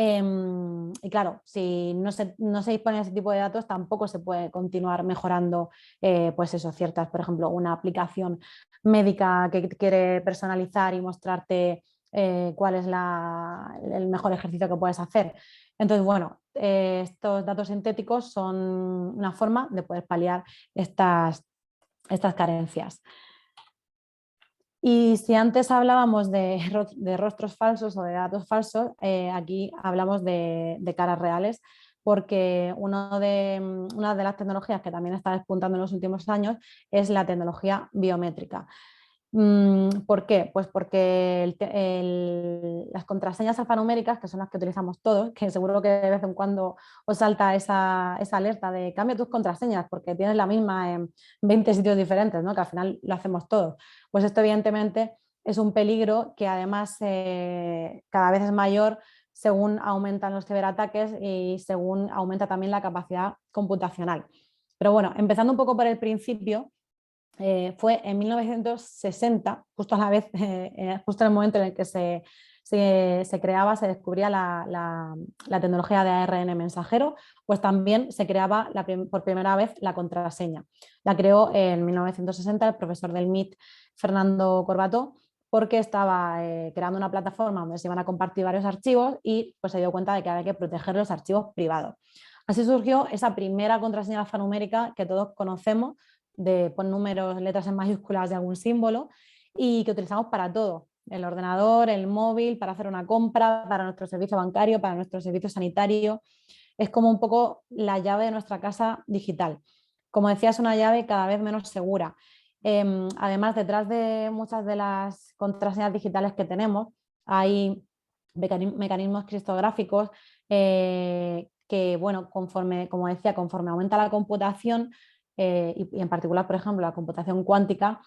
claro, si no se dispone de ese tipo de datos tampoco se puede continuar mejorando pues eso, ciertas, por ejemplo, una aplicación médica que quiere personalizar y mostrarte cuál es el mejor ejercicio que puedes hacer. Entonces, bueno, estos datos sintéticos son una forma de poder paliar estas carencias. Y si antes hablábamos de rostros falsos o de datos falsos, aquí hablamos de caras reales, porque una de las tecnologías que también está despuntando en los últimos años es la tecnología biométrica. ¿Por qué? Pues porque las contraseñas alfanuméricas, que son las que utilizamos todos, que seguro que de vez en cuando os salta esa alerta de cambia tus contraseñas porque tienes la misma en 20 sitios diferentes, ¿no? Que al final lo hacemos todos. Pues esto evidentemente es un peligro que además cada vez es mayor según aumentan los ciberataques y según aumenta también la capacidad computacional. Pero bueno, empezando un poco por el principio, fue en 1960, justo a la vez, justo en el momento en el que se creaba, se descubría la tecnología de ARN mensajero, pues también se creaba por primera vez la contraseña. La creó en 1960 el profesor del MIT, Fernando Corbato, porque estaba creando una plataforma donde se iban a compartir varios archivos y pues se dio cuenta de que había que proteger los archivos privados. Así surgió esa primera contraseña alfanumérica que todos conocemos, de números, letras en mayúsculas de algún símbolo y que utilizamos para todo, el ordenador, el móvil, para hacer una compra, para nuestro servicio bancario, para nuestro servicio sanitario. Es como un poco la llave de nuestra casa digital. Como decía, es una llave cada vez menos segura. Además, detrás de muchas de las contraseñas digitales que tenemos, hay mecanismos criptográficos que, bueno, como decía, conforme aumenta la computación, y en particular, por ejemplo, la computación cuántica,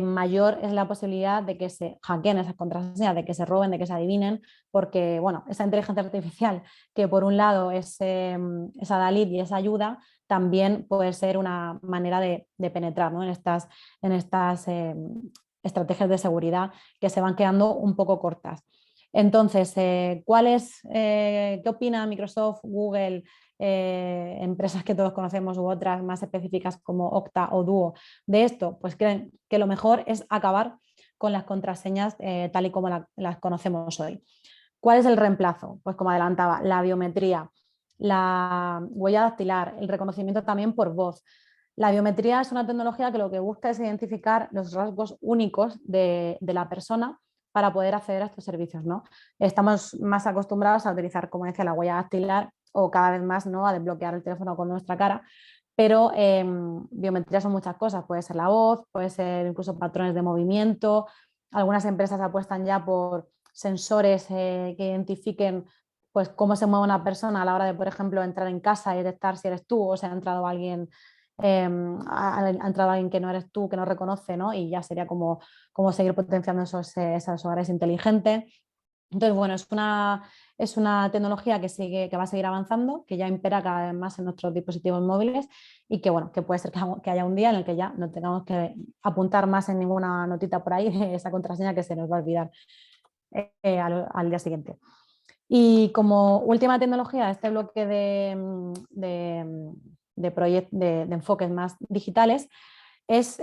mayor es la posibilidad de que se hackeen esas contraseñas, de que se roben, de que se adivinen, porque bueno, esa inteligencia artificial que por un lado es esa DALL-E y esa ayuda, también puede ser una manera de penetrar, ¿no? en estas estrategias de seguridad que se van quedando un poco cortas. Entonces, ¿qué opina Microsoft, Google, empresas que todos conocemos u otras más específicas como Okta o Duo de esto? Pues creen que lo mejor es acabar con las contraseñas tal y como las conocemos hoy. ¿Cuál es el reemplazo? Pues como adelantaba, la biometría, la huella dactilar, el reconocimiento también por voz. La biometría es una tecnología que lo que busca es identificar los rasgos únicos de la persona para poder acceder a estos servicios, ¿no? Estamos más acostumbrados a utilizar, como decía, la huella dactilar o cada vez más, ¿no?, a desbloquear el teléfono con nuestra cara, pero biometría son muchas cosas, puede ser la voz, puede ser incluso patrones de movimiento. Algunas empresas apuestan ya por sensores que identifiquen pues, cómo se mueve una persona a la hora de, por ejemplo, entrar en casa y detectar si eres tú o si ha entrado alguien, ha entrado alguien que no eres tú, que no reconoce, ¿no? Y ya sería como seguir potenciando esos hogares inteligentes. Entonces, bueno, es una tecnología que va a seguir avanzando, que ya impera cada vez más en nuestros dispositivos móviles y que, bueno, que puede ser que haya un día en el que ya no tengamos que apuntar más en ninguna notita por ahí de esa contraseña que se nos va a olvidar al día siguiente. Y como última tecnología de este bloque de enfoques más digitales es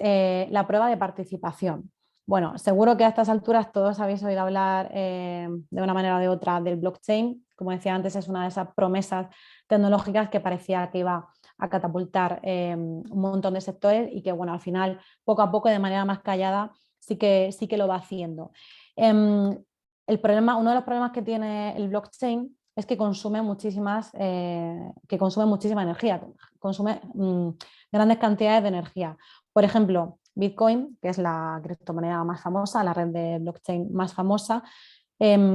la prueba de participación. Bueno, seguro que a estas alturas todos habéis oído hablar de una manera o de otra del blockchain. Como decía antes, es una de esas promesas tecnológicas que parecía que iba a catapultar un montón de sectores y que, bueno, al final, poco a poco, de manera más callada, sí que lo va haciendo. Uno de los problemas que tiene el blockchain es que consume muchísima energía, consume grandes cantidades de energía. Por ejemplo, Bitcoin, que es la criptomoneda más famosa, la red de blockchain más famosa,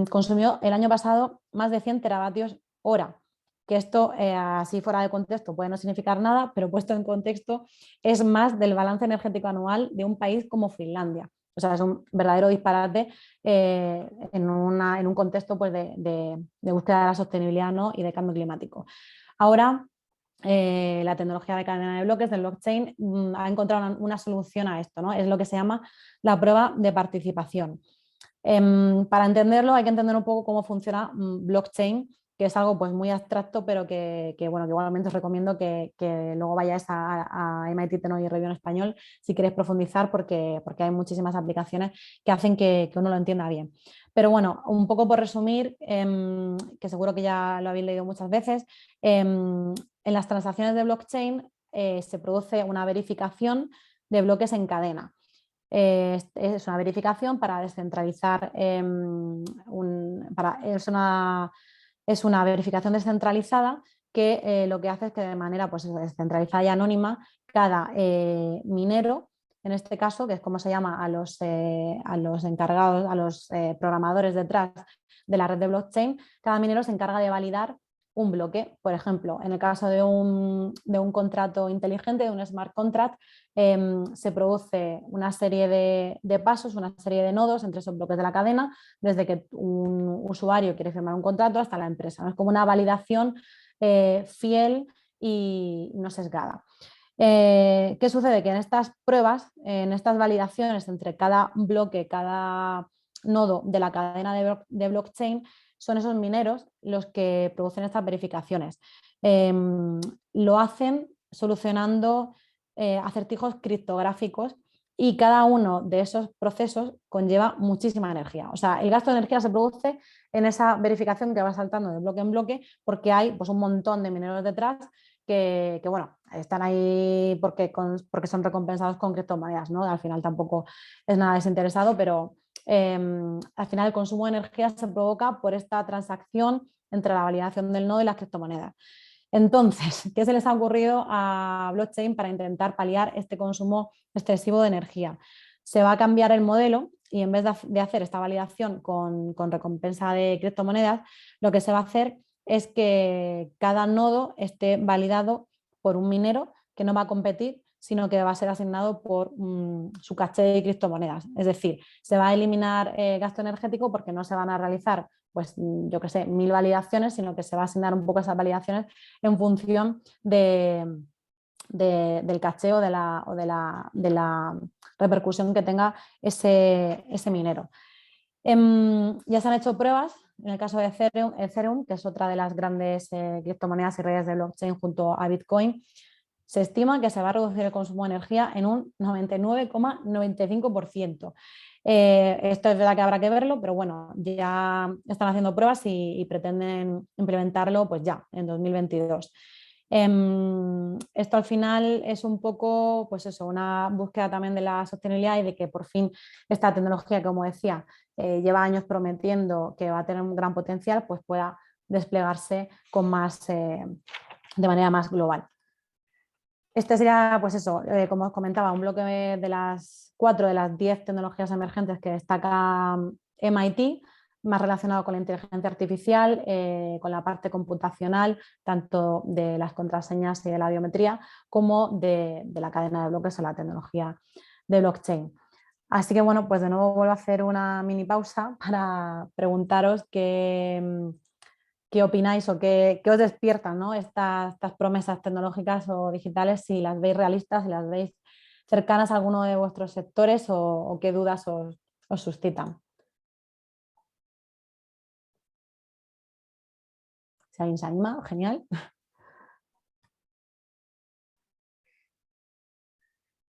consumió el año pasado más de 100 teravatios hora. Que esto, así fuera de contexto, puede no significar nada, pero puesto en contexto, es más del balance energético anual de un país como Finlandia. O sea, es un verdadero disparate en un contexto pues, de búsqueda de la sostenibilidad, ¿no? Y de cambio climático. Ahora, la tecnología de cadena de bloques del blockchain ha encontrado una solución a esto, ¿no? Es lo que se llama la prueba de participación. Para entenderlo hay que entender un poco cómo funciona blockchain, que es algo pues, muy abstracto, pero bueno, que igualmente os recomiendo que luego vayáis a MIT Technology Review en español si queréis profundizar, porque hay muchísimas aplicaciones que hacen que uno lo entienda bien. Pero bueno, un poco por resumir, que seguro que ya lo habéis leído muchas veces, en las transacciones de blockchain se produce una verificación de bloques en cadena. Es una verificación para descentralizar, es una verificación descentralizada que lo que hace es que de manera pues, descentralizada y anónima cada minero, en este caso, que es como se llama a los encargados, a los programadores detrás de la red de blockchain, cada minero se encarga de validar un bloque. Por ejemplo, en el caso de un contrato inteligente, de un smart contract, se produce una serie de pasos, una serie de nodos entre esos bloques de la cadena, desde que un usuario quiere firmar un contrato hasta la empresa. ¿No? Es como una validación fiel y no sesgada. ¿Qué sucede? Que en estas pruebas, en estas validaciones entre cada bloque, cada nodo de la cadena de blockchain, son esos mineros los que producen estas verificaciones. Lo hacen solucionando acertijos criptográficos y cada uno de esos procesos conlleva muchísima energía. O sea, el gasto de energía se produce en esa verificación que va saltando de bloque en bloque porque hay pues, un montón de mineros detrás que bueno, están ahí porque son recompensados con criptomonedas, ¿no? Al final tampoco es nada desinteresado, pero al final el consumo de energía se provoca por esta transacción entre la validación del nodo y las criptomonedas. Entonces, ¿qué se les ha ocurrido a blockchain para intentar paliar este consumo excesivo de energía? Se va a cambiar el modelo y en vez de hacer esta validación con recompensa de criptomonedas, lo que se va a hacer es que cada nodo esté validado por un minero que no va a competir, sino que va a ser asignado por su caché de criptomonedas. Es decir, se va a eliminar gasto energético porque no se van a realizar, pues yo que sé, 1000 validaciones, sino que se va a asignar un poco esas validaciones en función del caché o de la repercusión que tenga ese minero. Ya se han hecho pruebas, en el caso de Ethereum, que es otra de las grandes criptomonedas y redes de blockchain junto a Bitcoin, se estima que se va a reducir el consumo de energía en un 99,95%. Esto es verdad que habrá que verlo, pero bueno, ya están haciendo pruebas y pretenden implementarlo pues ya, en 2022. Esto al final es un poco, pues eso, una búsqueda también de la sostenibilidad y de que por fin esta tecnología, como decía, lleva años prometiendo que va a tener un gran potencial, pues pueda desplegarse con más, de manera más global. Este sería, pues eso, como os comentaba, un bloque de las 4 de las 10 tecnologías emergentes que destaca MIT, más relacionado con la inteligencia artificial, con la parte computacional, tanto de las contraseñas y de la biometría, como de la cadena de bloques o la tecnología de blockchain. Así que bueno, pues de nuevo vuelvo a hacer una mini pausa para preguntaros qué opináis o qué os despiertan, ¿no? estas promesas tecnológicas o digitales, si las veis realistas, si las veis cercanas a alguno de vuestros sectores o qué dudas os suscitan. Si alguien se anima, genial.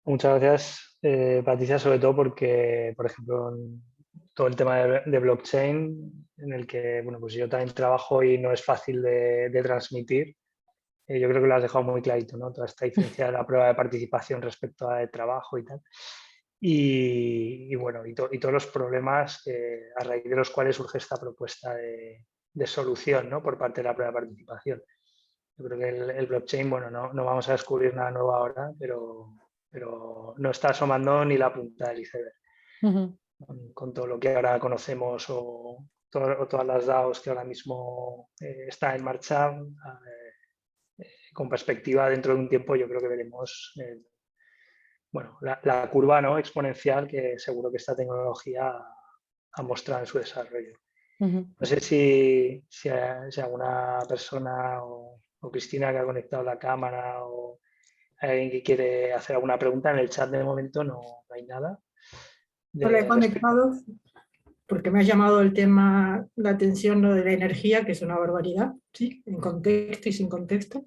Muchas gracias, Patricia, sobre todo porque, por ejemplo, en todo el tema de blockchain, en el que bueno, pues yo también trabajo y no es fácil de transmitir. Yo creo que lo has dejado muy clarito, ¿no? Toda esta diferencia de la prueba de participación respecto al trabajo y tal. Y bueno, y todos los problemas a raíz de los cuales surge esta propuesta de solución, ¿no? Por parte de la prueba de participación. Yo creo que el blockchain, bueno, no vamos a descubrir nada nuevo ahora, pero no está asomando ni la punta del iceberg. Con todo lo que ahora conocemos o todas las DAOs que ahora mismo están en marcha, con perspectiva dentro de un tiempo yo creo que veremos bueno, la curva, ¿no?, exponencial que seguro que esta tecnología ha mostrado en su desarrollo. No sé si alguna persona o Cristina que ha conectado la cámara o alguien que quiere hacer alguna pregunta. En el chat de momento no hay nada. No la he conectado porque me ha llamado el tema, la atención, lo de la energía, que es una barbaridad, ¿sí? En contexto y sin contexto.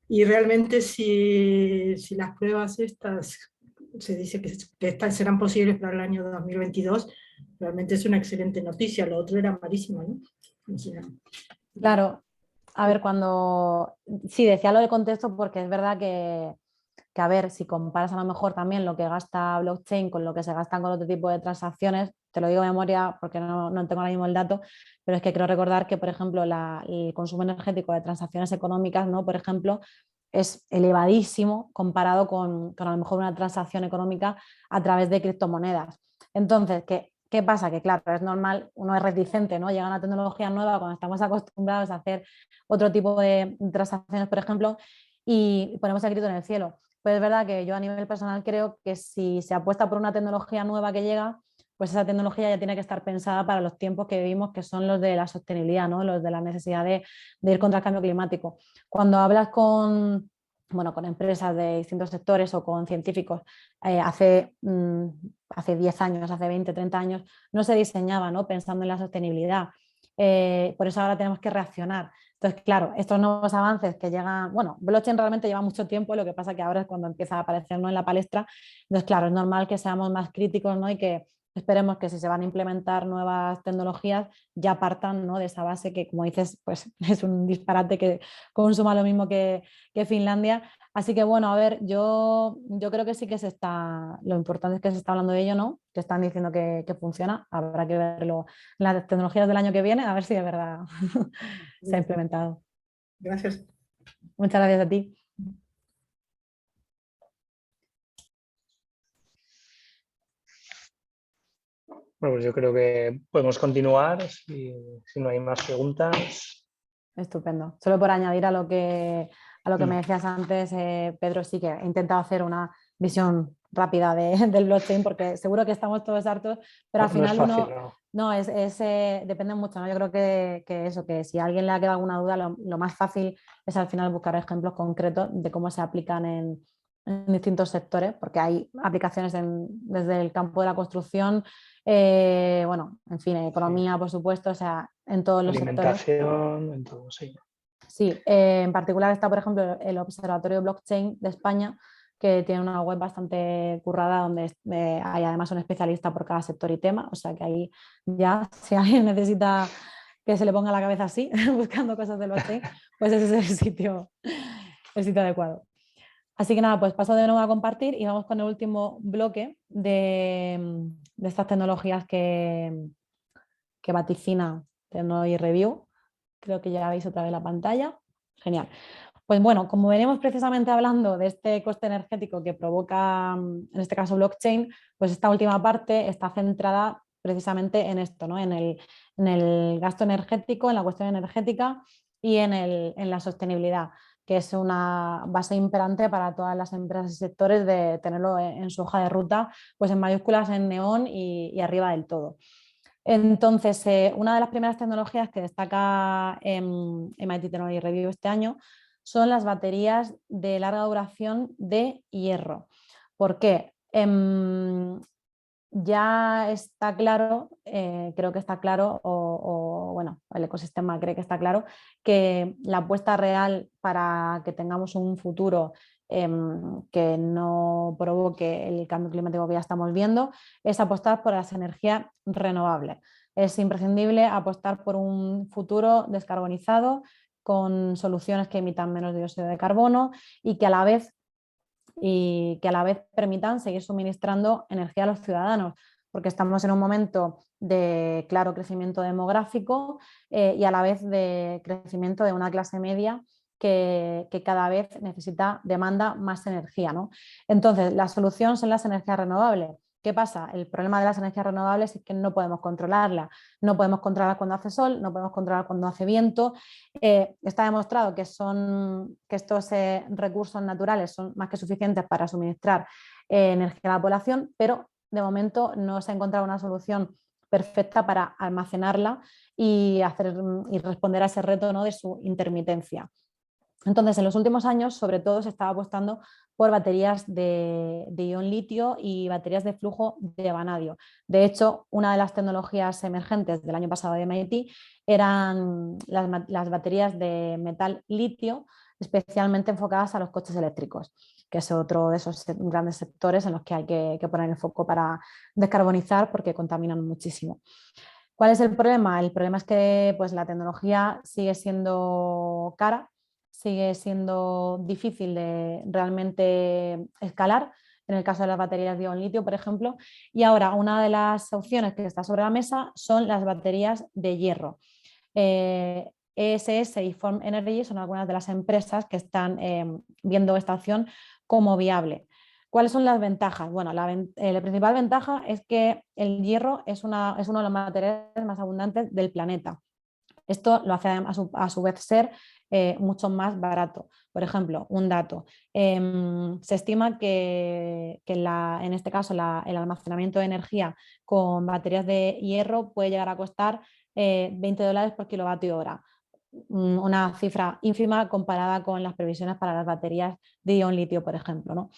Y realmente si las pruebas estas se dice que estas serán posibles para el año 2022, realmente es una excelente noticia. Lo otro era malísimo, ¿no? O sea, Claro, a ver, cuando... Sí, decía lo del contexto porque es verdad que, a ver, si comparas a lo mejor también lo que gasta blockchain con lo que se gastan con otro tipo de transacciones, te lo digo de memoria porque no tengo ahora mismo el dato, pero es que creo recordar que, por ejemplo, el consumo energético de transacciones económicas, ¿no?, por ejemplo, es elevadísimo comparado con a lo mejor una transacción económica a través de criptomonedas. Entonces, ¿qué pasa? Que claro, es normal, uno es reticente, ¿no? Llega una tecnología nueva cuando estamos acostumbrados a hacer otro tipo de transacciones, por ejemplo, y ponemos el grito en el cielo. Pues es verdad que yo a nivel personal creo que si se apuesta por una tecnología nueva que llega, pues esa tecnología ya tiene que estar pensada para los tiempos que vivimos, que son los de la sostenibilidad, ¿no?, los de la necesidad de ir contra el cambio climático. Cuando hablas con empresas de distintos sectores o con científicos, hace 10 años, hace 20, 30 años, no se diseñaba, ¿no?, pensando en la sostenibilidad. Por eso ahora tenemos que reaccionar. Entonces, claro, estos nuevos avances que llegan, bueno, blockchain realmente lleva mucho tiempo, lo que pasa que ahora es cuando empieza a aparecer, ¿no?, en la palestra. Entonces, claro, es normal que seamos más críticos, ¿no?, y que esperemos que si se van a implementar nuevas tecnologías ya partan, ¿no?, de esa base que, como dices, pues es un disparate que consuma lo mismo que Finlandia. Así que bueno, a ver, yo creo que sí que lo importante es que se está hablando de ello, ¿no?, que están diciendo que funciona. Habrá que verlo en las tecnologías del año que viene, a ver si de verdad se ha implementado. gracias. Muchas gracias a ti. Bueno, pues yo creo que podemos continuar si no hay más preguntas. Estupendo. Solo por añadir a lo que me decías antes, Pedro, sí que he intentado hacer una visión rápida del blockchain porque seguro que estamos todos hartos, pero al final no es fácil, uno... No, depende mucho, ¿no? Yo creo que eso, que si a alguien le ha quedado alguna duda, lo más fácil es al final buscar ejemplos concretos de cómo se aplican en distintos sectores, porque hay aplicaciones desde el campo de la construcción, bueno, en fin, economía, por supuesto, o sea, en todos los sectores. Alimentación, en todo, sí. Sí, en particular está, por ejemplo, el Observatorio Blockchain de España, que tiene una web bastante currada donde hay además un especialista por cada sector y tema, o sea que ahí ya, si alguien necesita que se le ponga la cabeza así, buscando cosas del blockchain, pues ese es el sitio adecuado. Así que nada, pues paso de nuevo a compartir y vamos con el último bloque de estas tecnologías que vaticina Technology Review. Creo que ya veis otra vez la pantalla. Genial. Pues bueno, como venimos precisamente hablando de este coste energético que provoca, en este caso, blockchain, pues esta última parte está centrada precisamente en esto, ¿no?, en el gasto energético, en la cuestión energética y en la sostenibilidad, que es una base imperante para todas las empresas y sectores de tenerlo en su hoja de ruta, pues en mayúsculas, en neón y arriba del todo. Entonces, una de las primeras tecnologías que destaca MIT Technology Review este año son las baterías de larga duración de hierro. ¿Por qué? Ya está claro, creo que está claro, bueno, el ecosistema cree que está claro, que la apuesta real para que tengamos un futuro que no provoque el cambio climático que ya estamos viendo es apostar por las energías renovables. Es imprescindible apostar por un futuro descarbonizado con soluciones que emitan menos dióxido de carbono y que a la vez permitan seguir suministrando energía a los ciudadanos, porque estamos en un momento de claro crecimiento demográfico y a la vez de crecimiento de una clase media que cada vez demanda más energía, ¿no? Entonces, la solución son las energías renovables. ¿Qué pasa? El problema de las energías renovables es que no podemos controlarlas. No podemos controlar cuando hace sol, no podemos controlar cuando hace viento. Está demostrado que estos recursos naturales son más que suficientes para suministrar energía a la población, pero de momento no se ha encontrado una solución perfecta para almacenarla y responder a ese reto, ¿no?, de su intermitencia. Entonces, en los últimos años, sobre todo, se estaba apostando por baterías de ion litio y baterías de flujo de vanadio. De hecho, una de las tecnologías emergentes del año pasado de MIT eran las baterías de metal litio, especialmente enfocadas a los coches eléctricos, que es otro de esos grandes sectores en los que hay que poner el foco para descarbonizar porque contaminan muchísimo. ¿Cuál es el problema? El problema es que pues, la tecnología sigue siendo cara, sigue siendo difícil de realmente escalar, en el caso de las baterías de ion litio, por ejemplo, y ahora una de las opciones que está sobre la mesa son las baterías de hierro. ESS y Form Energy son algunas de las empresas que están viendo esta opción como viable. ¿Cuáles son las ventajas? Bueno, la principal ventaja es que el hierro es uno de los materiales más abundantes del planeta. Esto lo hace a su vez ser mucho más barato. Por ejemplo, un dato, se estima que en este caso el almacenamiento de energía con baterías de hierro puede llegar a costar $20 por kilovatio hora. Una cifra ínfima comparada con las previsiones para las baterías de ion litio, por ejemplo, ¿no?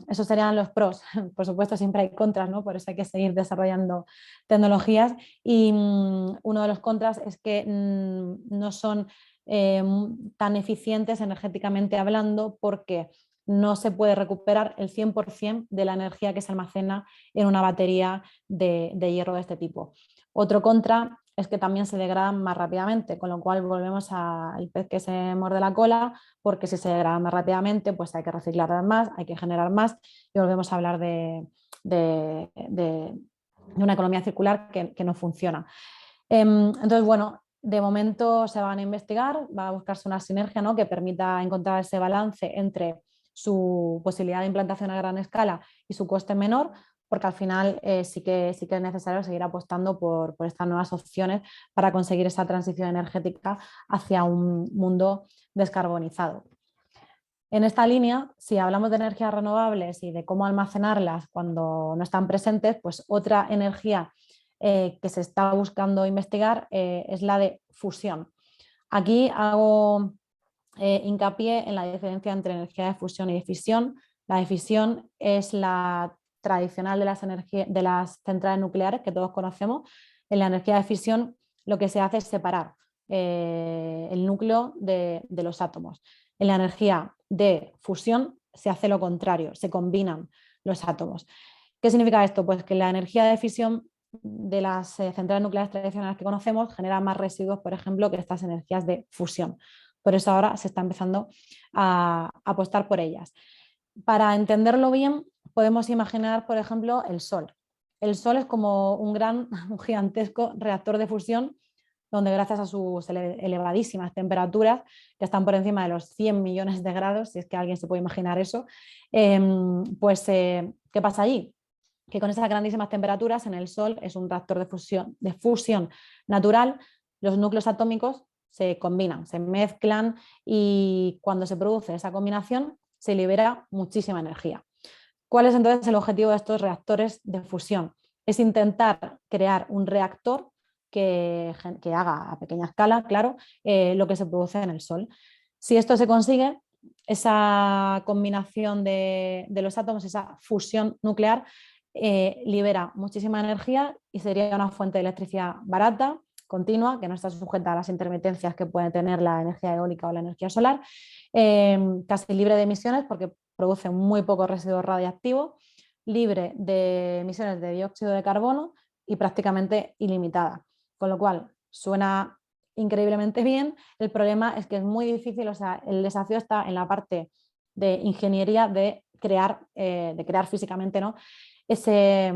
Esos serían los pros. Por supuesto, siempre hay contras, ¿no? Por eso hay que seguir desarrollando tecnologías y uno de los contras es que no son tan eficientes energéticamente hablando porque no se puede recuperar el 100% de la energía que se almacena en una batería de hierro de este tipo. Otro contra es que también se degradan más rápidamente, con lo cual volvemos al pez que se muerde la cola, porque si se degradan más rápidamente, pues hay que reciclar más, hay que generar más y volvemos a hablar de una economía circular que no funciona. Entonces, bueno, de momento se van a investigar, va a buscarse una sinergia, ¿no?, que permita encontrar ese balance entre su posibilidad de implantación a gran escala y su coste menor, porque al final sí que es necesario seguir apostando por estas nuevas opciones para conseguir esa transición energética hacia un mundo descarbonizado. En esta línea, si hablamos de energías renovables y de cómo almacenarlas cuando no están presentes, pues otra energía que se está buscando investigar es la de fusión. Aquí hago hincapié en la diferencia entre energía de fusión y de fisión. La de fisión es la tradicional de las centrales nucleares que todos conocemos. En la energía de fisión lo que se hace es separar el núcleo de los átomos. En la energía de fusión se hace lo contrario, se combinan los átomos. ¿Qué significa esto? Pues que la energía de fisión de las centrales nucleares tradicionales que conocemos genera más residuos, por ejemplo, que estas energías de fusión. Por eso ahora se está empezando a apostar por ellas. Para entenderlo bien, podemos imaginar, por ejemplo, el Sol. El Sol es como un gigantesco reactor de fusión donde gracias a sus elevadísimas temperaturas, que están por encima de los 100 millones de grados, si es que alguien se puede imaginar eso, ¿qué pasa allí? Que con esas grandísimas temperaturas en el Sol es un reactor de fusión natural, los núcleos atómicos se combinan, se mezclan y cuando se produce esa combinación se libera muchísima energía. ¿Cuál es entonces el objetivo de estos reactores de fusión? Es intentar crear un reactor que haga a pequeña escala, claro, lo que se produce en el Sol. Si esto se consigue, esa combinación de los átomos, esa fusión nuclear, libera muchísima energía y sería una fuente de electricidad barata, continua, que no está sujeta a las intermitencias que puede tener la energía eólica o la energía solar, casi libre de emisiones porque produce muy poco residuo radiactivo, libre de emisiones de dióxido de carbono y prácticamente ilimitada. Con lo cual, suena increíblemente bien. El problema es que es muy difícil, o sea, el desafío está en la parte de ingeniería de crear físicamente, ¿no?, ese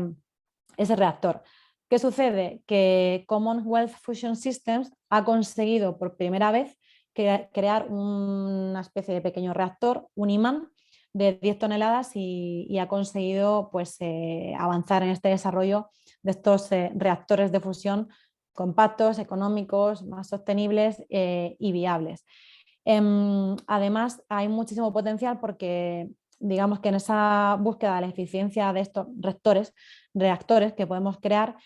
reactor. ¿Qué sucede? Que Commonwealth Fusion Systems ha conseguido por primera vez crear una especie de pequeño reactor, un imán de 10 toneladas y ha conseguido pues, avanzar en este desarrollo de estos reactores de fusión compactos, económicos, más sostenibles y viables. Además, hay muchísimo potencial porque digamos que en esa búsqueda de la eficiencia de estos reactores que podemos crear,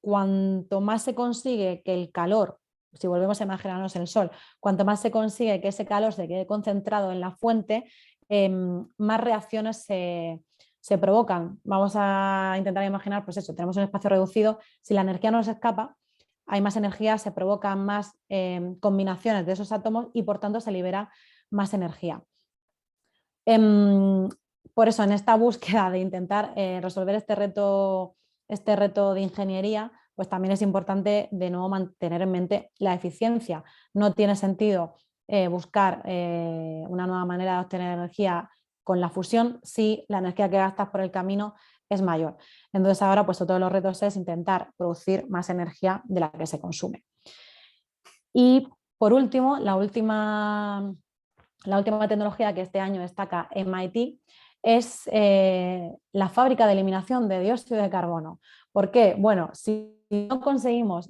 cuanto más se consigue que el calor, si volvemos a imaginarnos el sol, cuanto más se consigue que ese calor se quede concentrado en la fuente, más reacciones se provocan. Vamos a intentar imaginar, pues eso, tenemos un espacio reducido, si la energía no nos escapa, hay más energía, se provocan más combinaciones de esos átomos y por tanto se libera más energía. Por eso, en esta búsqueda de intentar resolver este reto de ingeniería, pues también es importante de nuevo mantener en mente la eficiencia. No tiene sentido buscar una nueva manera de obtener energía con la fusión si la energía que gastas por el camino es mayor. Entonces ahora pues otro de los retos es intentar producir más energía de la que se consume. Y por último, la última tecnología que este año destaca MIT es la fábrica de eliminación de dióxido de carbono. ¿Por qué? Bueno, si no conseguimos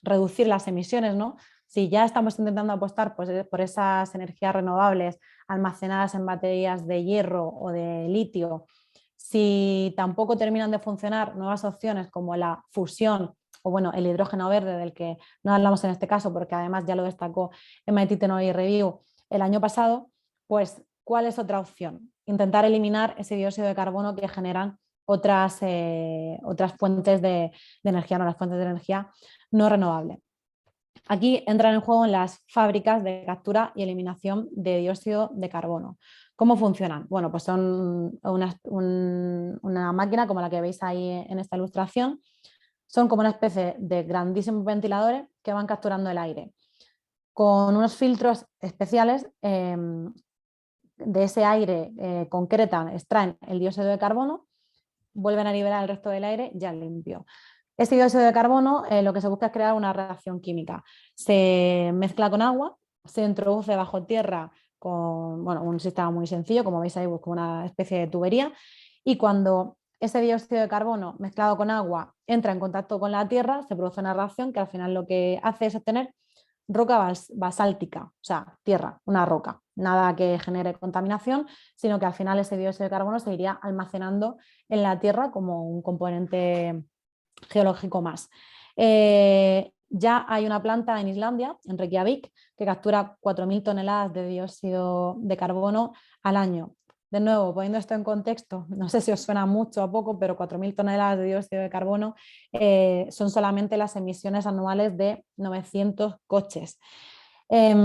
reducir las emisiones, ¿no?, si ya estamos intentando apostar pues, por esas energías renovables almacenadas en baterías de hierro o de litio, si tampoco terminan de funcionar nuevas opciones como la fusión o bueno, el hidrógeno verde, del que no hablamos en este caso porque además ya lo destacó MIT Technology Review el año pasado, pues ¿cuál es otra opción? Intentar eliminar ese dióxido de carbono que generan otras fuentes de energía, no las fuentes de energía no renovable. Aquí entran en juego las fábricas de captura y eliminación de dióxido de carbono. ¿Cómo funcionan? Bueno, pues son una máquina como la que veis ahí en esta ilustración. Son como una especie de grandísimos ventiladores que van capturando el aire. Con unos filtros especiales de ese aire concretan, extraen el dióxido de carbono, vuelven a liberar el resto del aire ya limpio. Este dióxido de carbono lo que se busca es crear una reacción química. Se mezcla con agua, se introduce bajo tierra con un sistema muy sencillo, como veis ahí, con una especie de tubería, y cuando ese dióxido de carbono mezclado con agua entra en contacto con la tierra, se produce una reacción que al final lo que hace es obtener roca basáltica, o sea, tierra, una roca, nada que genere contaminación, sino que al final ese dióxido de carbono se iría almacenando en la tierra como un componente geológico más. Ya hay una planta en Islandia, en Reykjavik, que captura 4.000 toneladas de dióxido de carbono al año. De nuevo, poniendo esto en contexto, no sé si os suena mucho o poco, pero 4.000 toneladas de dióxido de carbono son solamente las emisiones anuales de 900 coches. Es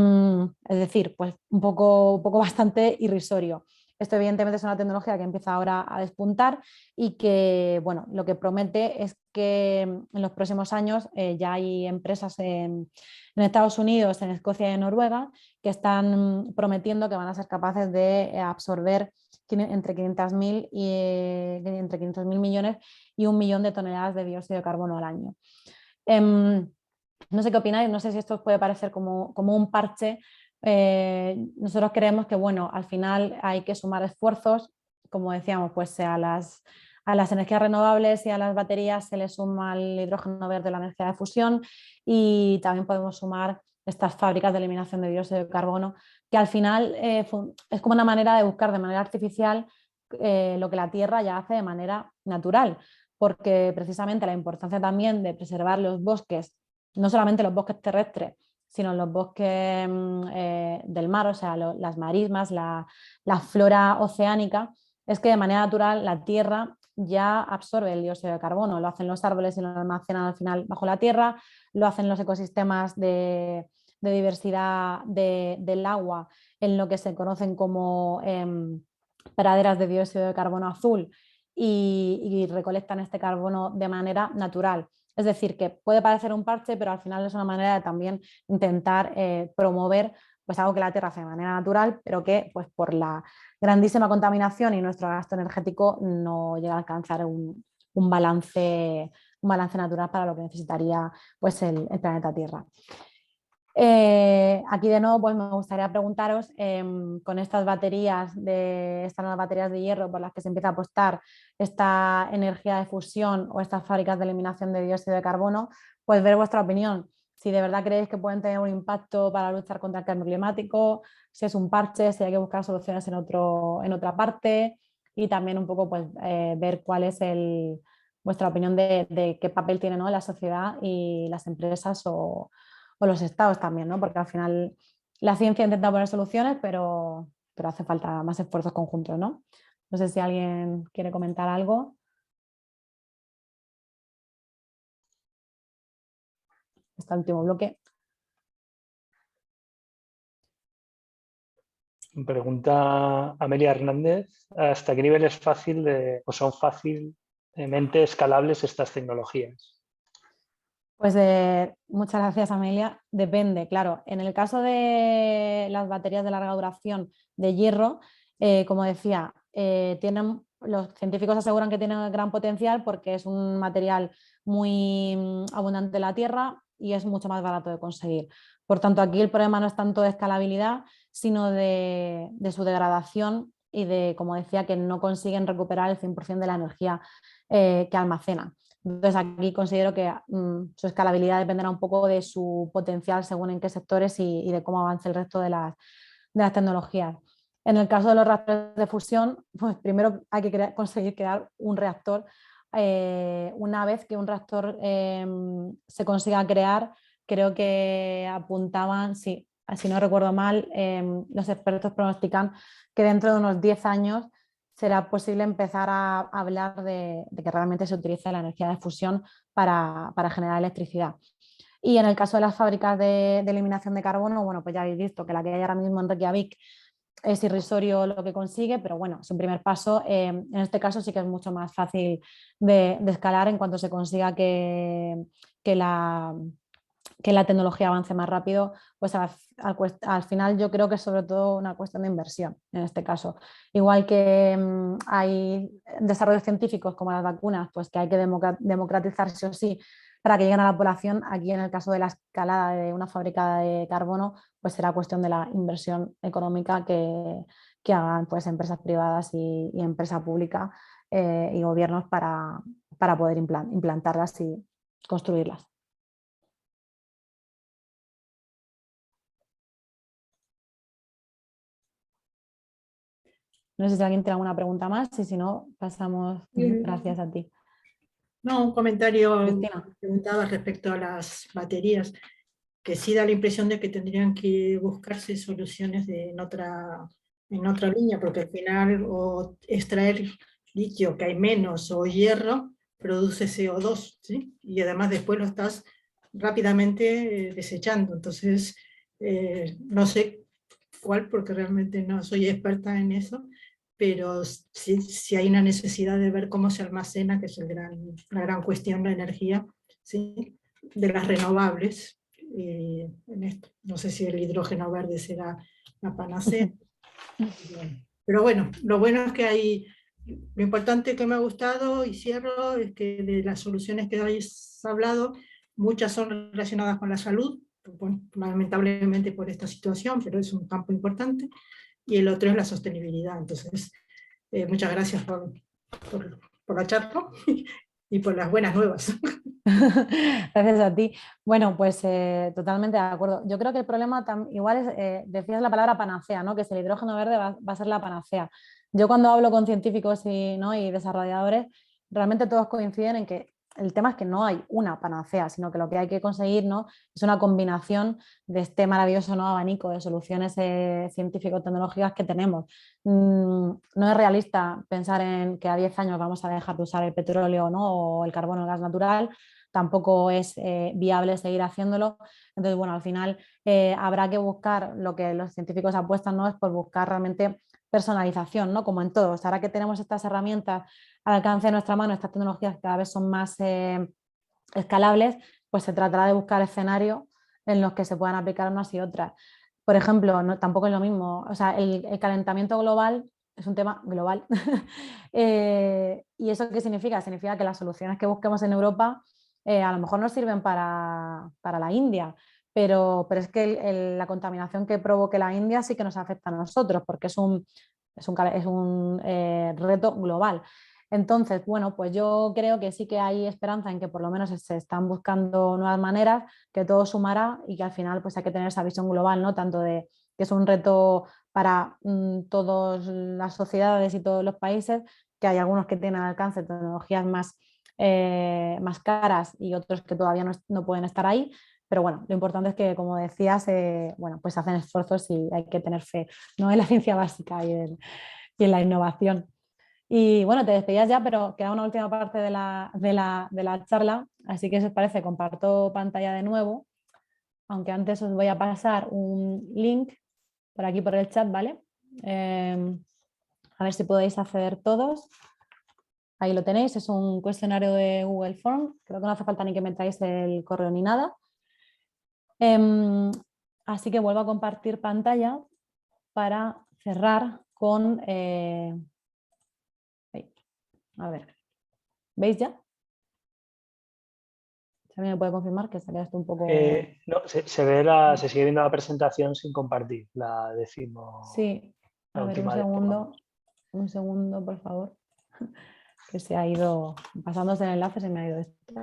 decir, pues un poco bastante irrisorio. Esto evidentemente es una tecnología que empieza ahora a despuntar y que, bueno, lo que promete es que en los próximos años ya hay empresas en Estados Unidos, en Escocia y en Noruega que están prometiendo que van a ser capaces de absorber entre 500.000 millones y 1 millón de toneladas de dióxido de carbono al año. No sé qué opináis, no sé si esto os puede parecer como un parche. Nosotros creemos que bueno, al final hay que sumar esfuerzos, como decíamos, pues a las energías renovables y a las baterías se le suma el hidrógeno verde, la energía de fusión, y también podemos sumar estas fábricas de eliminación de dióxido de carbono, que al final es como una manera de buscar de manera artificial lo que la Tierra ya hace de manera natural, porque precisamente la importancia también de preservar los bosques, no solamente los bosques terrestres, sino los bosques del mar, o sea, las marismas, la flora oceánica, es que de manera natural la Tierra ya absorbe el dióxido de carbono. Lo hacen los árboles y lo almacenan al final bajo la tierra, lo hacen los ecosistemas de diversidad del agua, en lo que se conocen como praderas de dióxido de carbono azul, y recolectan este carbono de manera natural. Es decir, que puede parecer un parche, pero al final es una manera de también intentar promover pues algo que la Tierra hace de manera natural, pero que pues, por la grandísima contaminación y nuestro gasto energético no llega a alcanzar un balance natural para lo que necesitaría pues, el planeta Tierra. Aquí de nuevo pues me gustaría preguntaros, con estas nuevas baterías de hierro por las que se empieza a apostar esta energía de fusión o estas fábricas de eliminación de dióxido de carbono, pues ver vuestra opinión, si de verdad creéis que pueden tener un impacto para luchar contra el cambio climático, si es un parche, si hay que buscar soluciones en otra parte, y también un poco pues, ver cuál es vuestra opinión de qué papel tiene, ¿no?, la sociedad y las empresas o los estados también, ¿no? Porque al final la ciencia intenta poner soluciones, pero hace falta más esfuerzos conjuntos, ¿no? No sé si alguien quiere comentar algo. Este último bloque. Pregunta Amelia Hernández, ¿hasta qué nivel es fácil o son fácilmente escalables estas tecnologías? Pues muchas gracias, Amelia. Depende, claro. En el caso de las baterías de larga duración de hierro, como decía, los científicos aseguran que tienen gran potencial porque es un material muy abundante en la Tierra y es mucho más barato de conseguir. Por tanto, aquí el problema no es tanto de escalabilidad, sino de su degradación y de, como decía, que no consiguen recuperar el 100% de la energía que almacenan. Entonces aquí considero que su escalabilidad dependerá un poco de su potencial según en qué sectores y de cómo avance el resto de las tecnologías. En el caso de los reactores de fusión, pues primero hay que conseguir crear un reactor. Una vez que un reactor se consiga crear, creo que apuntaban, sí, si no recuerdo mal, los expertos pronostican que dentro de unos 10 años será posible empezar a hablar de que realmente se utilice la energía de fusión para generar electricidad. Y en el caso de las fábricas de eliminación de carbono, bueno, pues ya habéis visto que la que hay ahora mismo en Reykjavik es irrisorio lo que consigue, pero bueno, es un primer paso. En este caso sí que es mucho más fácil de escalar en cuanto se consiga que la tecnología avance más rápido, pues al final yo creo que es sobre todo una cuestión de inversión en este caso. Igual que hay desarrollos científicos como las vacunas, pues que hay que democratizar sí o sí para que lleguen a la población. Aquí en el caso de la escalada de una fábrica de carbono, pues será cuestión de la inversión económica que hagan pues empresas privadas y empresa pública y gobiernos para poder implantarlas y construirlas. No sé si alguien tiene alguna pregunta más y si no, pasamos. Gracias a ti. No, un comentario, Cristina. preguntaba respecto a las baterías, que sí da la impresión de que tendrían que buscarse soluciones en otra línea, porque al final o extraer litio, que hay menos, o hierro, produce CO2, ¿sí? Y además después lo estás rápidamente desechando. Entonces, no sé cuál, porque realmente no soy experta en eso, pero sí hay una necesidad de ver cómo se almacena, que es la gran cuestión, la energía, ¿sí?, de las renovables. En esto. No sé si el hidrógeno verde será la panacea. Pero bueno, lo bueno es que hay, lo importante que me ha gustado, y cierro, es que de las soluciones que habéis hablado, muchas son relacionadas con la salud, bueno, lamentablemente por esta situación, pero es un campo importante, y el otro es la sostenibilidad. Entonces, muchas gracias por la charla y por las buenas nuevas. Gracias a ti. Bueno, pues totalmente de acuerdo. Yo creo que el problema igual es, decías la palabra panacea, ¿no? Que si el hidrógeno verde va a ser la panacea. Yo cuando hablo con científicos y desarrolladores, realmente todos coinciden en que el tema es que no hay una panacea, sino que lo que hay que conseguir, ¿no?, es una combinación de este maravilloso, ¿no?, abanico de soluciones científico-tecnológicas que tenemos. No es realista pensar en que a 10 años vamos a dejar de usar el petróleo, ¿no?, o el carbón o el gas natural. Tampoco es viable seguir haciéndolo. Entonces, bueno, al final habrá que buscar, lo que los científicos apuestan, ¿no?, es por buscar realmente personalización, ¿no?, como en todo. Ahora que tenemos estas herramientas al alcance de nuestra mano, estas tecnologías cada vez son más escalables, pues se tratará de buscar escenarios en los que se puedan aplicar unas y otras. Por ejemplo, tampoco es lo mismo, o sea, el calentamiento global es un tema global. ¿Y eso qué significa? Significa que las soluciones que busquemos en Europa a lo mejor no sirven para la India, pero es que la contaminación que provoque la India sí que nos afecta a nosotros, porque es un reto global. Entonces, bueno, pues yo creo que sí que hay esperanza en que por lo menos se están buscando nuevas maneras, que todo sumará y que al final pues hay que tener esa visión global, ¿no?, tanto de que es un reto para todas las sociedades y todos los países, que hay algunos que tienen al alcance tecnologías más caras y otros que todavía no pueden estar ahí. Pero bueno, lo importante es que, como decías, bueno, pues hacen esfuerzos y hay que tener fe, ¿no?, en la ciencia básica y en la innovación. Y bueno, te despedías ya, pero queda una última parte de la charla, así que si os parece, comparto pantalla de nuevo, aunque antes os voy a pasar un link por aquí por el chat, ¿vale? A ver si podéis acceder todos. Ahí lo tenéis, es un cuestionario de Google Form, creo que no hace falta ni que metáis el correo ni nada. Así que vuelvo a compartir pantalla para cerrar con... a ver, ¿veis ya? Si alguien me puede confirmar que se queda esto un poco... No, se sigue viendo la presentación sin compartir, la decimos. Sí, a ver, un segundo, por favor, que se ha ido, pasándose el enlace se me ha ido esto.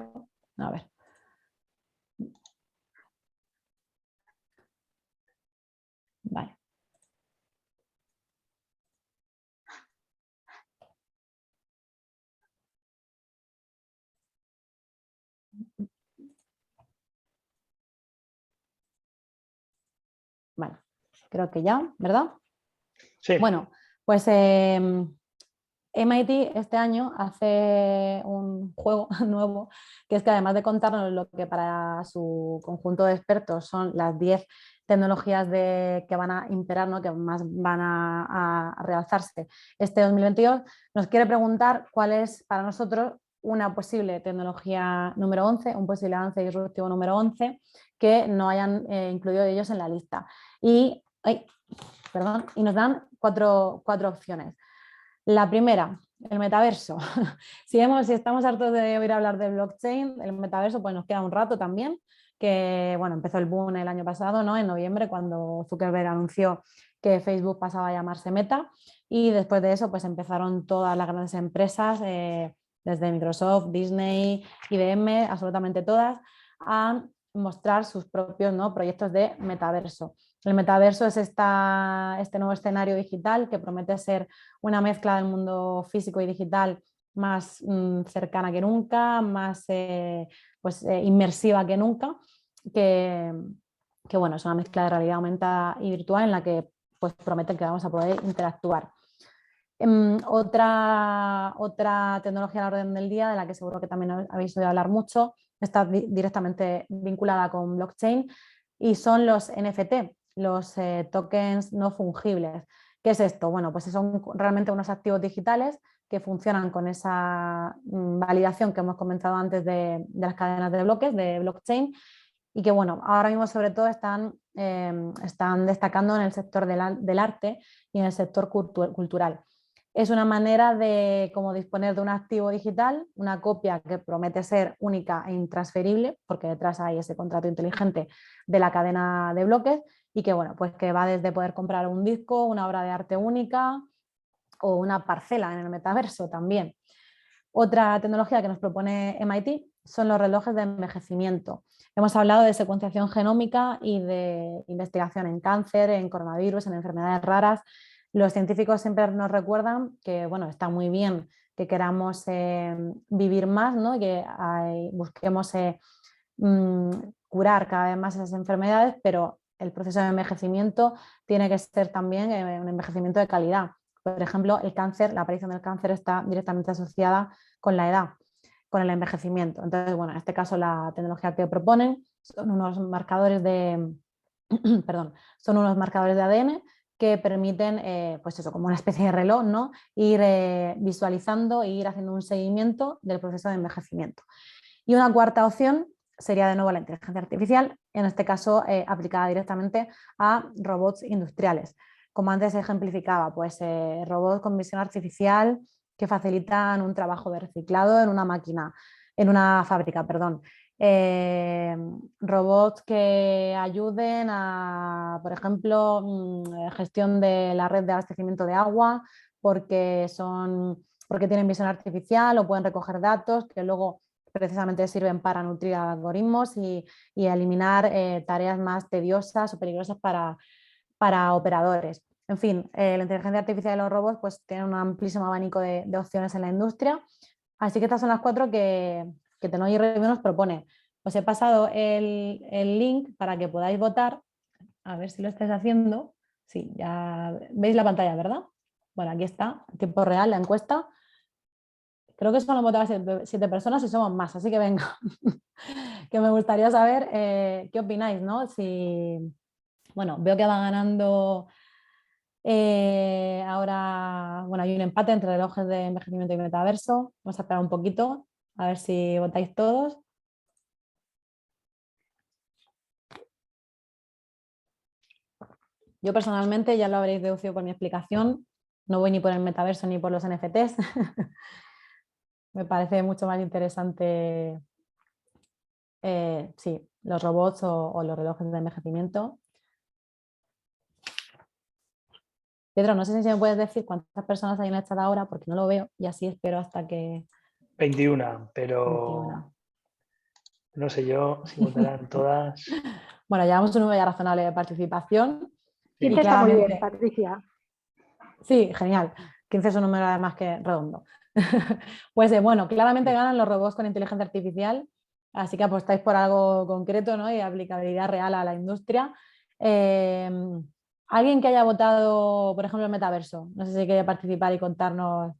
A ver. Vale. Vale, creo que ya, ¿verdad? Sí. Bueno, pues MIT este año hace un juego nuevo, que es que además de contarnos lo que para su conjunto de expertos son las 10 tecnologías que van a imperar, ¿no?, que más van a realzarse este 2022, nos quiere preguntar cuál es para nosotros una posible tecnología número 11, un posible avance disruptivo número 11 que no hayan incluido ellos en la lista. Y nos dan cuatro opciones. La primera, el metaverso. Si estamos hartos de oír hablar de blockchain, el metaverso, pues nos queda un rato también, que bueno, empezó el boom el año pasado, ¿no?, en noviembre, cuando Zuckerberg anunció que Facebook pasaba a llamarse Meta, y después de eso pues empezaron todas las grandes empresas, desde Microsoft, Disney, IBM, absolutamente todas, a mostrar sus propios, ¿no?, proyectos de metaverso. El metaverso es este nuevo escenario digital que promete ser una mezcla del mundo físico y digital más cercana que nunca, más inmersiva que nunca, que bueno, es una mezcla de realidad aumentada y virtual en la que pues, prometen que vamos a poder interactuar. Otra tecnología a la orden del día, de la que seguro que también habéis oído hablar mucho, está directamente vinculada con blockchain, y son los NFT, los tokens no fungibles. ¿Qué es esto? Bueno, pues son realmente unos activos digitales que funcionan con esa validación que hemos comentado antes de las cadenas de bloques, de blockchain, y que bueno, ahora mismo sobre todo están destacando en el sector del arte y en el sector cultural. Es una manera de como disponer de un activo digital, una copia que promete ser única e intransferible, porque detrás hay ese contrato inteligente de la cadena de bloques, y que bueno, pues que va desde poder comprar un disco, una obra de arte única o una parcela en el metaverso también. Otra tecnología que nos propone MIT son los relojes de envejecimiento. Hemos hablado de secuenciación genómica y de investigación en cáncer, en coronavirus, en enfermedades raras. Los científicos siempre nos recuerdan que bueno, está muy bien que queramos vivir más, ¿no? Y que busquemos curar cada vez más esas enfermedades, pero el proceso de envejecimiento tiene que ser también un envejecimiento de calidad. Por ejemplo, el cáncer, la aparición del cáncer está directamente asociada con la edad, con el envejecimiento. Entonces, bueno, en este caso la tecnología que proponen son unos marcadores de, perdón, son unos marcadores de ADN que permiten, pues eso, como una especie de reloj, ¿no? Ir visualizando e ir haciendo un seguimiento del proceso de envejecimiento. Y una cuarta opción sería de nuevo la inteligencia artificial, en este caso aplicada directamente a robots industriales. Como antes ejemplificaba, pues robots con visión artificial que facilitan un trabajo de reciclado en una máquina, en una fábrica, perdón. Robots que ayuden a, por ejemplo, gestión de la red de abastecimiento de agua, porque tienen visión artificial o pueden recoger datos que luego precisamente sirven para nutrir a algoritmos y eliminar tareas más tediosas o peligrosas para operadores. En fin, la inteligencia artificial y los robots pues, tienen un amplísimo abanico de opciones en la industria. Así que estas son las 4 que Technology Review nos propone. Os he pasado el link para que podáis votar. A ver si lo estáis haciendo. Sí, ya veis la pantalla, ¿verdad? Bueno, aquí está, en tiempo real, la encuesta. Creo que solo han votado 7 personas y somos más, así que venga. Que me gustaría saber qué opináis, ¿no? Si, bueno, veo que va ganando ahora, bueno, hay un empate entre relojes de envejecimiento y metaverso. Vamos a esperar un poquito, a ver si votáis todos. Yo personalmente, ya lo habréis deducido por mi explicación, no voy ni por el metaverso ni por los NFTs. Me parece mucho más interesante, sí, los robots o los relojes de envejecimiento. Pedro, no sé si me puedes decir cuántas personas hay en el chat ahora, porque no lo veo y así espero hasta que... 21, pero 21. no sé yo si votarán todas. Bueno, llevamos un número ya razonable de participación. 15 está muy bien, Patricia. Sí, genial. 15 es un número además que redondo. Pues bueno, claramente ganan los robots con inteligencia artificial, así que apostáis por algo concreto, ¿no? Y aplicabilidad real a la industria. Alguien que haya votado, por ejemplo, el metaverso, no sé si quiere participar y contarnos.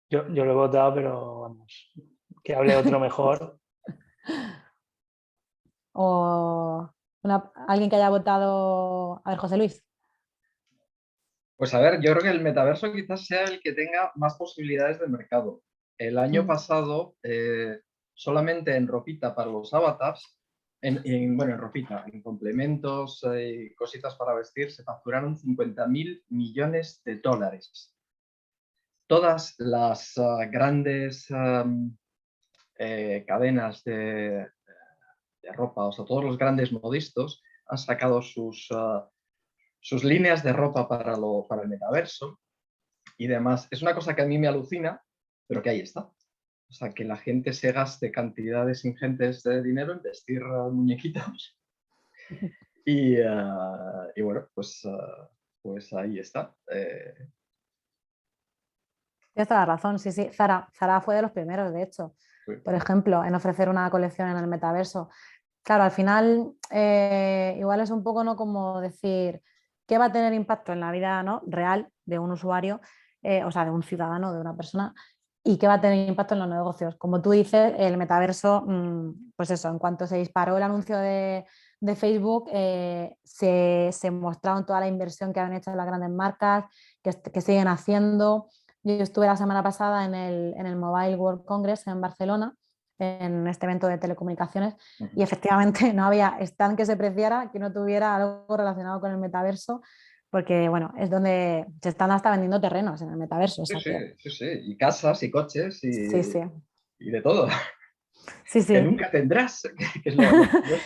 Yo lo he votado, pero vamos, que hable otro mejor. O alguien que haya votado, a ver, José Luis. Pues a ver, yo creo que el metaverso quizás sea el que tenga más posibilidades de mercado. El año pasado, solamente en ropita para los avatars, bueno, en ropita, en complementos y cositas para vestir, se facturaron 50.000 millones de dólares. Todas las grandes cadenas de ropa, o sea, todos los grandes modistos han sacado sus líneas de ropa para el metaverso y demás. Es una cosa que a mí me alucina, pero que ahí está. O sea, que la gente se gaste cantidades ingentes de dinero en vestir muñequitos. Y bueno, pues ahí está. Tienes toda la razón, sí, sí. Zara fue de los primeros, de hecho, Sí. por ejemplo, en ofrecer una colección en el metaverso. Claro, al final igual es un poco, ¿no?, como decir qué va a tener impacto en la vida, ¿no?, real de un usuario, o sea, de un ciudadano, de una persona, y qué va a tener impacto en los negocios. Como tú dices, el metaverso, pues eso, en cuanto se disparó el anuncio de Facebook, se mostraron toda la inversión que han hecho las grandes marcas, que siguen haciendo. Yo estuve la semana pasada en el Mobile World Congress en Barcelona, en este evento de telecomunicaciones, y efectivamente no había stand que se preciara que no tuviera algo relacionado con el metaverso, porque bueno, es donde se están hasta vendiendo terrenos en el metaverso. Sí, y casas y coches sí. Y de todo. Sí. Que nunca tendrás. Que es lo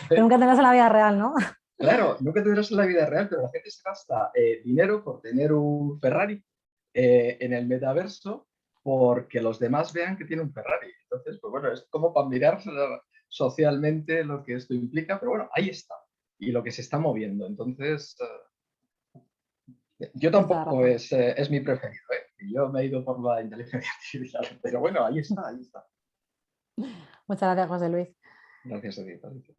que nunca tendrás en la vida real, ¿no? Claro, nunca tendrás en la vida real, pero la gente se gasta dinero por tener un Ferrari en el metaverso porque los demás vean que tiene un Ferrari. Entonces, pues bueno, es como para mirar socialmente lo que esto implica, pero bueno, ahí está. Y lo que se está moviendo. Entonces, yo tampoco es mi preferido, Y yo me he ido por la inteligencia artificial, pero bueno, ahí está, ahí está. Muchas gracias, José Luis. Gracias a ti, Patricia.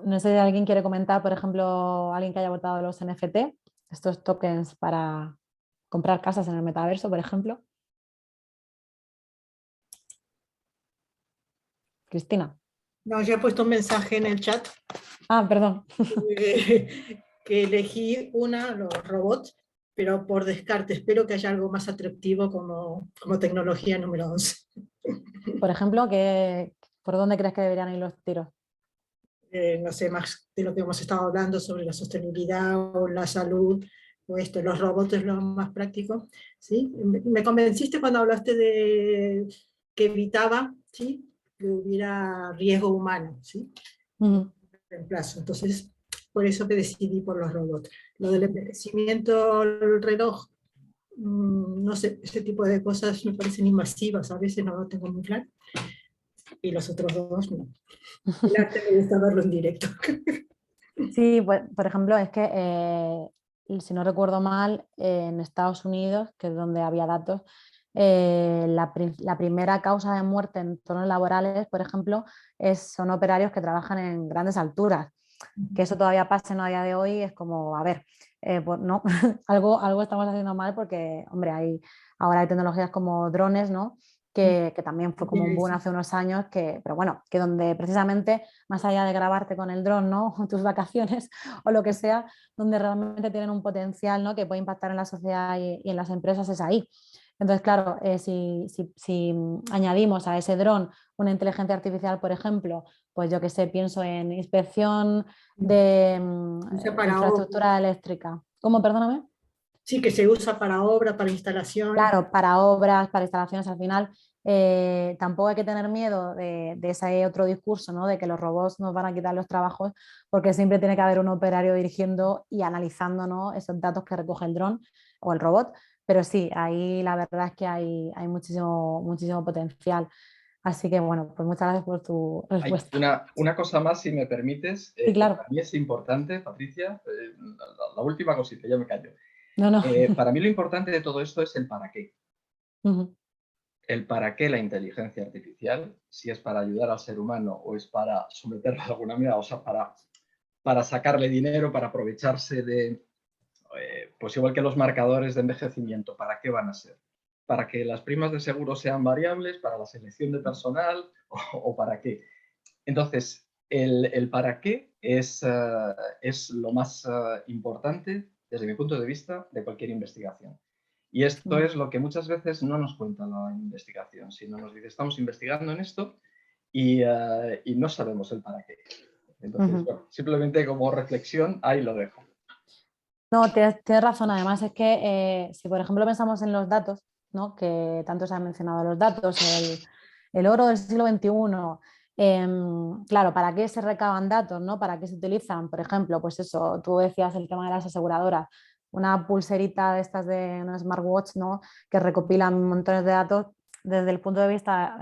No sé si alguien quiere comentar, por ejemplo, alguien que haya votado los NFT, estos tokens para comprar casas en el metaverso, por ejemplo. Cristina. No, ya he puesto un mensaje en el chat Ah, perdón. que elegí los robots, pero por descarte. Espero que haya algo más atractivo como tecnología número 11. Por ejemplo, ¿por dónde crees que deberían ir los tiros? No sé, más de lo que hemos estado hablando sobre la sostenibilidad o la salud, o esto, los robots es lo más práctico. ¿Sí? Me convenciste cuando hablaste de que evitaba, ¿sí?, que hubiera riesgo humano, ¿sí? Reemplazo. Entonces, por eso que decidí por los robots. Lo del envejecimiento, el reloj, no sé, ese tipo de cosas me parecen invasivas, a veces no lo tengo muy claro. Y los otros dos no. El arte me gusta verlo en directo. Sí, pues, por ejemplo, es que, si no recuerdo mal, en Estados Unidos, que es donde había datos, la primera causa de muerte en entornos laborales, por ejemplo, son operarios que trabajan en grandes alturas. Que eso todavía pase, ¿no? A día de hoy es como, a ver, pues no, algo estamos haciendo mal porque, hombre, ahora hay tecnologías como drones, ¿no? Que también fue como un boom hace unos años, pero bueno, que donde precisamente, más allá de grabarte con el dron, ¿no? Tus vacaciones o lo que sea, donde realmente tienen un potencial, ¿no?, que puede impactar en la sociedad y en las empresas, es ahí. Entonces, claro, si añadimos a ese dron una inteligencia artificial, por ejemplo, pues yo que sé, pienso en inspección de infraestructura eléctrica. ¿Cómo? Perdóname. Sí, que se usa para obra, para instalación. Claro, para obras, para instalaciones, al final tampoco hay que tener miedo de ese otro discurso, ¿no?, de que los robots nos van a quitar los trabajos, porque siempre tiene que haber un operario dirigiendo y analizando, ¿no?, esos datos que recoge el dron o el robot. Pero sí, ahí la verdad es que hay muchísimo potencial. Así que bueno, pues muchas gracias por tu respuesta. Hay una cosa más, si me permites, Sí, claro. para mí es importante, Patricia, la última cosita, ya me callo. No. Para mí lo importante de todo esto es el para qué. Uh-huh. El para qué la inteligencia artificial, si es para ayudar al ser humano o es para someterlo de alguna manera, o sea, para sacarle dinero, para aprovecharse de, pues igual que los marcadores de envejecimiento, ¿para qué van a ser? ¿Para que las primas de seguro sean variables? ¿Para la selección de personal? ¿O para qué? Entonces, el para qué es lo más importante, desde mi punto de vista, de cualquier investigación. Y esto es lo que muchas veces no nos cuenta la investigación, sino nos dice, estamos investigando en esto y no sabemos el para qué. Entonces, bueno, simplemente como reflexión, ahí lo dejo. No, tienes razón. Además es que si por ejemplo pensamos en los datos, ¿no?, que tanto se han mencionado los datos, el oro del siglo XXI, claro, ¿para qué se recaban datos, ¿no? ¿Para qué se utilizan? Por ejemplo, pues eso, tú decías el tema de las aseguradoras, una pulserita de estas de una smartwatch, ¿no?, que recopilan montones de datos desde el punto de vista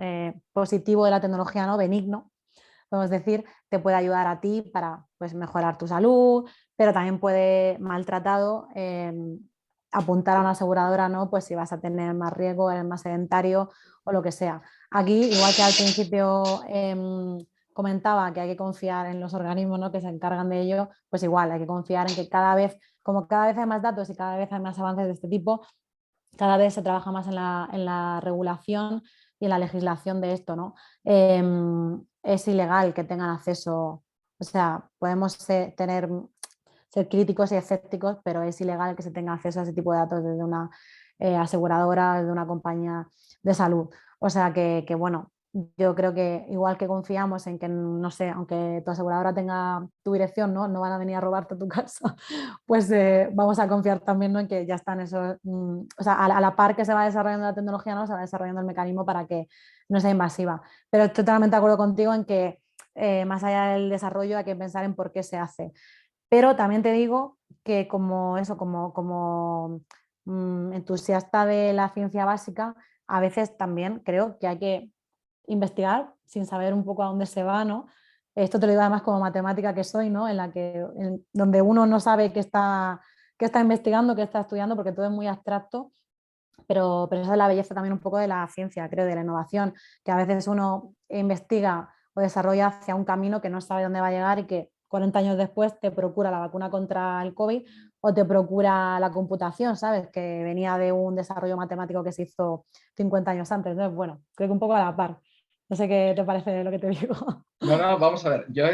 positivo de la tecnología, ¿no?, benigno. Podemos decir, te puede ayudar a ti para, pues, mejorar tu salud, pero también puede, maltratado, apuntar a una aseguradora, ¿no?, pues si vas a tener más riesgo, eres más sedentario o lo que sea. Aquí, igual que al principio comentaba que hay que confiar en los organismos, ¿no?, que se encargan de ello, pues igual hay que confiar en que cada vez hay más datos y cada vez hay más avances de este tipo, cada vez se trabaja más en la regulación y en la legislación de esto, ¿no? Es ilegal que tengan acceso, o sea, podemos ser críticos y escépticos, pero es ilegal que se tenga acceso a ese tipo de datos desde una aseguradora, desde una compañía de salud. O sea que bueno, yo creo que igual que confiamos en que, no sé, aunque tu aseguradora tenga tu dirección, no van a venir a robarte tu casa, pues vamos a confiar también, ¿no?, en que ya están esos, o sea, a la par que se va desarrollando la tecnología, ¿no?, se va desarrollando el mecanismo para que no sea invasiva. Pero estoy totalmente de acuerdo contigo en que más allá del desarrollo hay que pensar en por qué se hace. Pero también te digo que como entusiasta de la ciencia básica, a veces también creo que hay que investigar sin saber un poco a dónde se va, ¿no? Esto te lo digo además como matemática que soy, ¿no?, donde uno no sabe qué está investigando, qué está estudiando, porque todo es muy abstracto. Pero esa es la belleza también un poco de la ciencia, creo, de la innovación, que a veces uno investiga o desarrolla hacia un camino que no sabe dónde va a llegar y que 40 años después te procura la vacuna contra el COVID o te procura la computación, ¿sabes? Que venía de un desarrollo matemático que se hizo 50 años antes. Entonces, bueno, creo que un poco a la par. No sé qué te parece lo que te digo. No, vamos a ver. Yo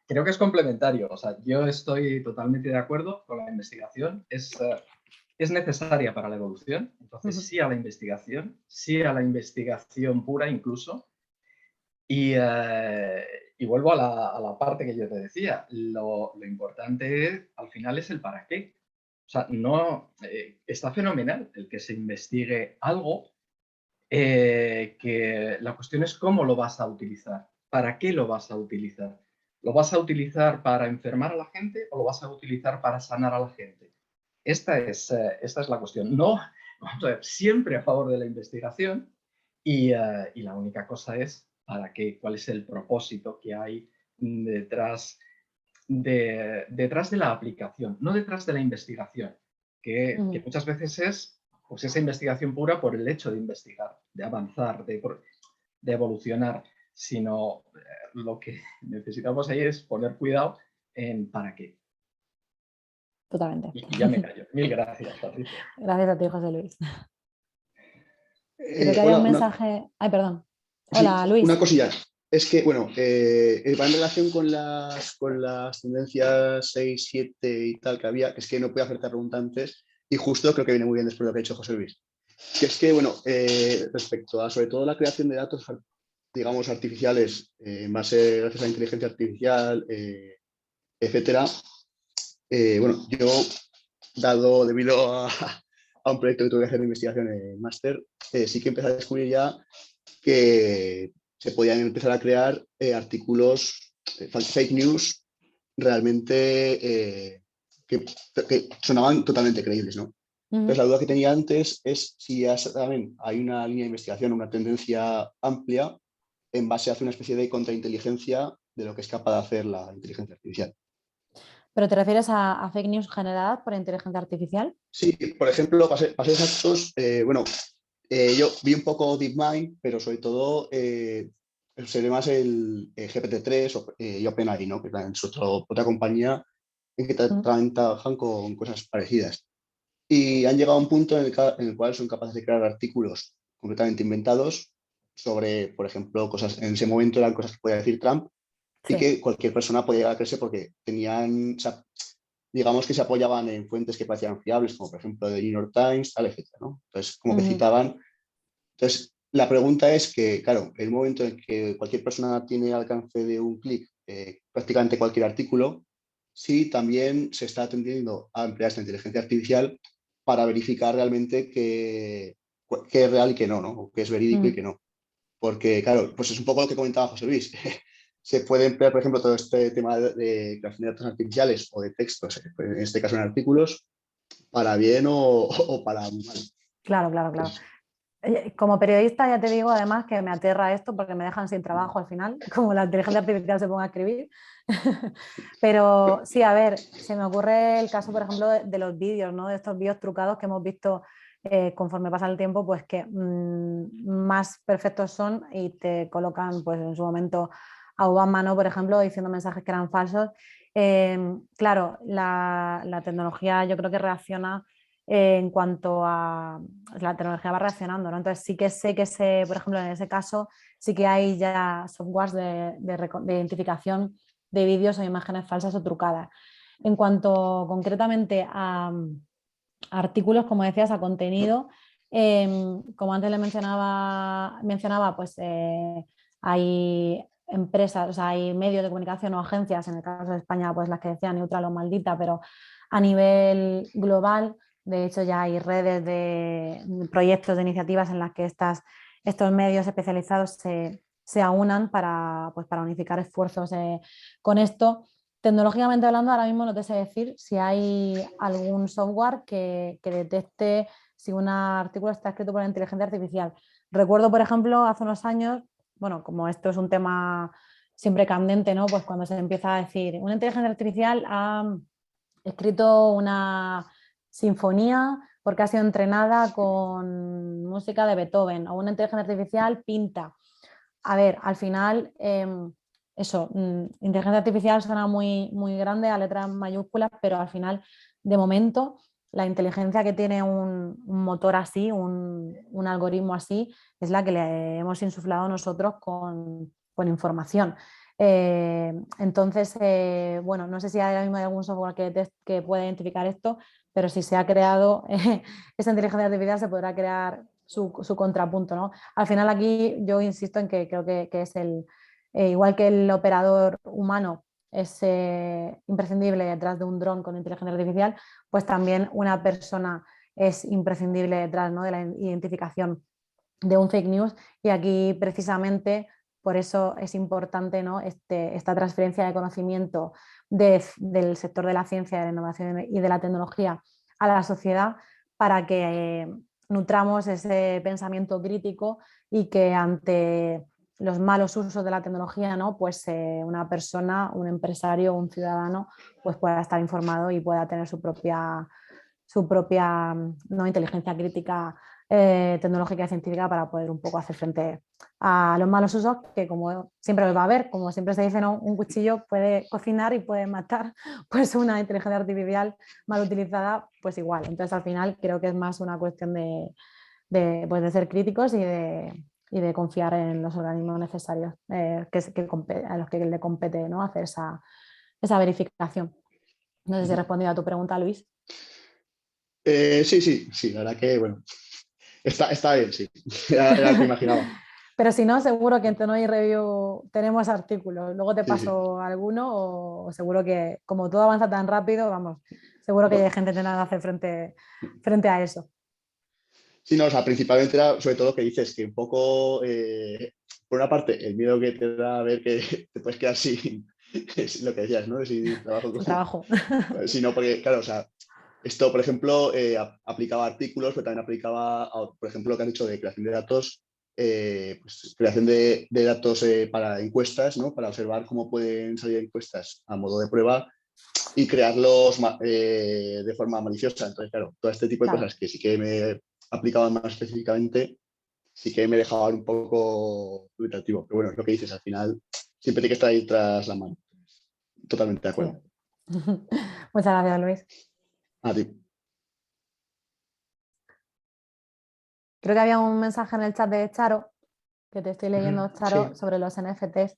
creo que es complementario. O sea, yo estoy totalmente de acuerdo con la investigación. Es necesaria para la evolución. Entonces, sí a la investigación pura incluso. Y vuelvo a la parte que yo te decía. Lo importante al final es el para qué. O sea, no, está fenomenal el que se investigue algo, que la cuestión es cómo lo vas a utilizar. ¿Para qué lo vas a utilizar? ¿Lo vas a utilizar para enfermar a la gente o lo vas a utilizar para sanar a la gente? Esta es la cuestión. No, vamos a ver, siempre a favor de la investigación y la única cosa es para qué, cuál es el propósito que hay detrás de la aplicación, no detrás de la investigación, que muchas veces es pues, esa investigación pura por el hecho de investigar, de avanzar, de evolucionar, sino lo que necesitamos ahí es poner cuidado en para qué. Totalmente. Y ya me callo. Mil gracias, Patricia. Gracias a ti, José Luis. Creo que había un mensaje... Ay, perdón. Hola, sí, Luis. Una cosilla. Es que, bueno, va en relación con las tendencias 6, 7 y tal que había, que es que no puedo hacerte pregunta antes, y justo creo que viene muy bien después de lo que ha dicho José Luis. Que es que, bueno, respecto a sobre todo la creación de datos, digamos, artificiales, en base gracias a la inteligencia artificial, etcétera, bueno, yo, debido a un proyecto que tuve que hacer de investigación en máster, sí que empecé a descubrir ya que se podían empezar a crear artículos, fake news, realmente que sonaban totalmente creíbles, ¿no? Entonces, la duda que tenía antes es si también hay una línea de investigación, una tendencia amplia en base a hacer una especie de contrainteligencia de lo que es capaz de hacer la inteligencia artificial. ¿Pero te refieres a fake news generadas por inteligencia artificial? Sí, por ejemplo, para ser exactos, bueno, yo vi un poco DeepMind, pero sobre todo sería más el GPT-3 y OpenAI, ¿no? Que es otra compañía en que también trabajan con cosas parecidas. Y han llegado a un punto en el cual son capaces de crear artículos completamente inventados sobre, por ejemplo, cosas, en ese momento eran cosas que podía decir Trump, sí, y que cualquier persona podía creerse porque tenían, o sea, digamos que se apoyaban en fuentes que parecían fiables, como por ejemplo The New York Times, tal, etcétera, ¿no? Entonces, como que citaban. Entonces, la pregunta es que, claro, el momento en que cualquier persona tiene alcance de un clic prácticamente cualquier artículo, sí también se está tendiendo a emplear esta inteligencia artificial para verificar realmente qué es real y qué no, ¿no? O qué es verídico y qué no. Porque, claro, pues es un poco lo que comentaba José Luis. Se puede emplear, por ejemplo, todo este tema de creación de datos artificiales o de textos, en este caso en artículos, para bien o para mal. Claro, claro, claro. Como periodista ya te digo además que me aterra esto porque me dejan sin trabajo al final, como la inteligencia artificial se ponga a escribir. Pero sí, a ver, se me ocurre el caso, por ejemplo, de los vídeos, ¿no? De estos vídeos trucados que hemos visto conforme pasa el tiempo, pues que más perfectos son y te colocan pues en su momento a Obama, ¿no? Por ejemplo, diciendo mensajes que eran falsos. Claro, la tecnología yo creo que reacciona en cuanto a la tecnología va reaccionando, ¿no? Entonces sí que sé que por ejemplo, en ese caso sí que hay ya softwares de identificación de vídeos o imágenes falsas o trucadas. En cuanto concretamente a artículos, como decías, a contenido, como antes le mencionaba, pues hay empresas, o sea, hay medios de comunicación o agencias, en el caso de España, pues las que decía Neutral o Maldita, pero a nivel global, de hecho ya hay redes de proyectos, de iniciativas en las que estos medios especializados se aunan para unificar esfuerzos con esto. Tecnológicamente hablando, ahora mismo no te sé decir si hay algún software que detecte si un artículo está escrito por inteligencia artificial. Recuerdo, por ejemplo, hace unos años, bueno, como esto es un tema siempre candente, ¿no? Pues cuando se empieza a decir, una inteligencia artificial ha escrito una sinfonía porque ha sido entrenada con música de Beethoven, o una inteligencia artificial pinta. A ver, al final, eso, inteligencia artificial suena muy, muy grande a letras mayúsculas, pero al final, de momento, la inteligencia que tiene un motor así, un algoritmo así, es la que le hemos insuflado nosotros con información. Entonces, bueno, no sé si ahora mismo hay algún software que pueda identificar esto, pero si se ha creado esa inteligencia artificial, se podrá crear su contrapunto, ¿no? Al final aquí yo insisto en que creo que es igual que el operador humano es imprescindible detrás de un dron con inteligencia artificial, pues también una persona es imprescindible detrás, ¿no?, de la identificación de un fake news, y aquí precisamente por eso es importante, ¿no?, esta transferencia de conocimiento del sector de la ciencia, de la innovación y de la tecnología a la sociedad, para que nutramos ese pensamiento crítico y que ante los malos usos de la tecnología, ¿no?, pues una persona, un empresario, un ciudadano, pues pueda estar informado y pueda tener su propia ¿no?, inteligencia crítica, tecnológica y científica, para poder un poco hacer frente a los malos usos, que como siempre los va a haber. Como siempre se dice, ¿no?, un cuchillo puede cocinar y puede matar, pues una inteligencia artificial mal utilizada, pues igual. Entonces, al final, creo que es más una cuestión pues de ser críticos y de confiar en los organismos necesarios a los que le compete, ¿no?, hacer esa verificación. No sé si he respondido a tu pregunta, Luis. Sí, la verdad que, bueno, está bien, sí, era lo que imaginaba. Pero si no, seguro que en Tonoy Review tenemos artículos. Luego te paso alguno, o seguro que, como todo avanza tan rápido, vamos, seguro que hay gente que tendrá que hacer frente a eso. Sí, no, o sea, principalmente era sobre todo lo que dices, que un poco, por una parte, el miedo que te da a ver que te puedes quedar sin, es lo que decías, ¿no? Sin trabajo. Sin trabajo. Sí, no, porque, claro, o sea, esto, por ejemplo, aplicaba a artículos, pero también aplicaba, por ejemplo, lo que han dicho de creación de datos, pues, creación de datos para encuestas, ¿no?, para observar cómo pueden salir encuestas a modo de prueba y crearlos de forma maliciosa. Entonces, claro, todo este tipo de cosas que sí que me aplicaban más específicamente, sí que me dejaban un poco dubitativo. Pero bueno, es lo que dices, al final siempre tiene que estar ahí tras la mano. Totalmente de acuerdo. Sí. Muchas gracias, Luis. A ti. Creo que había un mensaje en el chat de Charo, que te estoy leyendo, Charo, Sí. sobre los NFTs.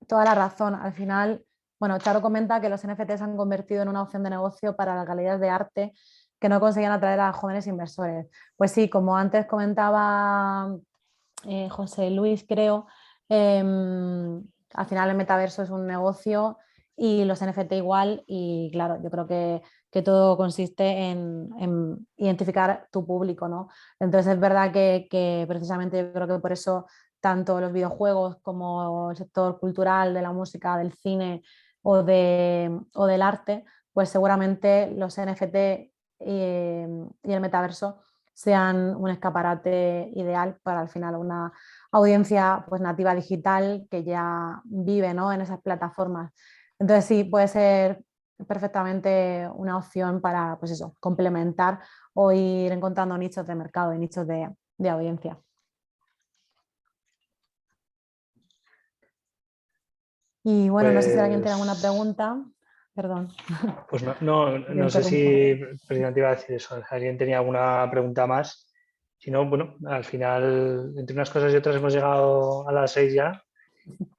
Toda la razón. Al final, bueno, Charo comenta que los NFTs se han convertido en una opción de negocio para las galerías de arte que no conseguían atraer a jóvenes inversores. Pues sí, como antes comentaba José Luis, creo, al final el metaverso es un negocio y los NFT igual, y claro, yo creo que todo consiste en identificar tu público, ¿no? Entonces es verdad que precisamente yo creo que por eso tanto los videojuegos como el sector cultural, de la música, del cine o del arte, pues seguramente los NFT y el metaverso sean un escaparate ideal para al final una audiencia pues nativa digital que ya vive, ¿no?, en esas plataformas. Entonces sí, puede ser perfectamente una opción para, pues eso, complementar o ir encontrando nichos de mercado y nichos de audiencia. Y bueno, no sé si alguien tiene alguna pregunta. Perdón. Pues no sé si precisamente iba a decir eso, si alguien tenía alguna pregunta más. Si no, bueno, al final, entre unas cosas y otras hemos llegado a las 6 ya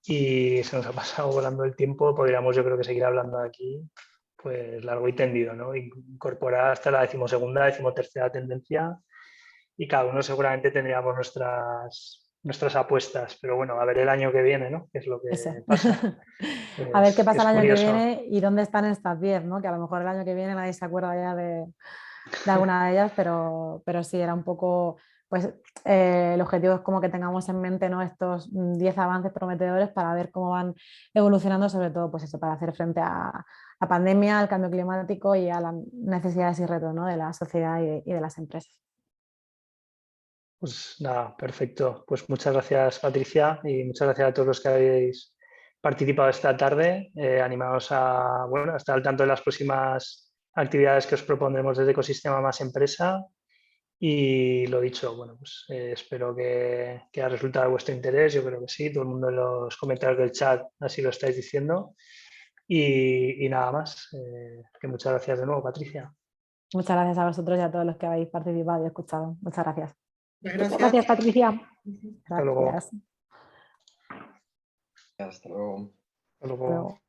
y se nos ha pasado volando el tiempo. Podríamos, yo creo, que seguir hablando aquí pues largo y tendido, ¿no? Incorporar hasta la 12ª, 13ª tendencia, y cada uno seguramente tendríamos nuestras apuestas, pero bueno, a ver el año que viene, ¿no? ¿Qué es lo que pasa? A ver qué pasa el año curioso. que viene y dónde están estas 10, ¿no? Que a lo mejor el año que viene nadie se acuerda ya de alguna de ellas, pero sí, era un poco, pues el objetivo es como que tengamos en mente, ¿no?, estos 10 avances prometedores para ver cómo van evolucionando, sobre todo pues eso, para hacer frente a la pandemia, al cambio climático y a las necesidades y retos, ¿no?, de la sociedad y de las empresas. Pues nada, perfecto. Pues muchas gracias, Patricia, y muchas gracias a todos los que habéis participado esta tarde. Animados a estar al tanto de las próximas actividades que os propondremos desde Ecosistema Más Empresa. Y lo dicho, bueno, pues espero que haya resultado de vuestro interés. Yo creo que sí, todo el mundo en los comentarios del chat así lo estáis diciendo. Y nada más, que muchas gracias de nuevo, Patricia. Muchas gracias a vosotros y a todos los que habéis participado y escuchado. Muchas gracias. Gracias. Gracias, Patricia. Hasta luego. Gracias. Hasta luego. Hasta luego. Hasta luego.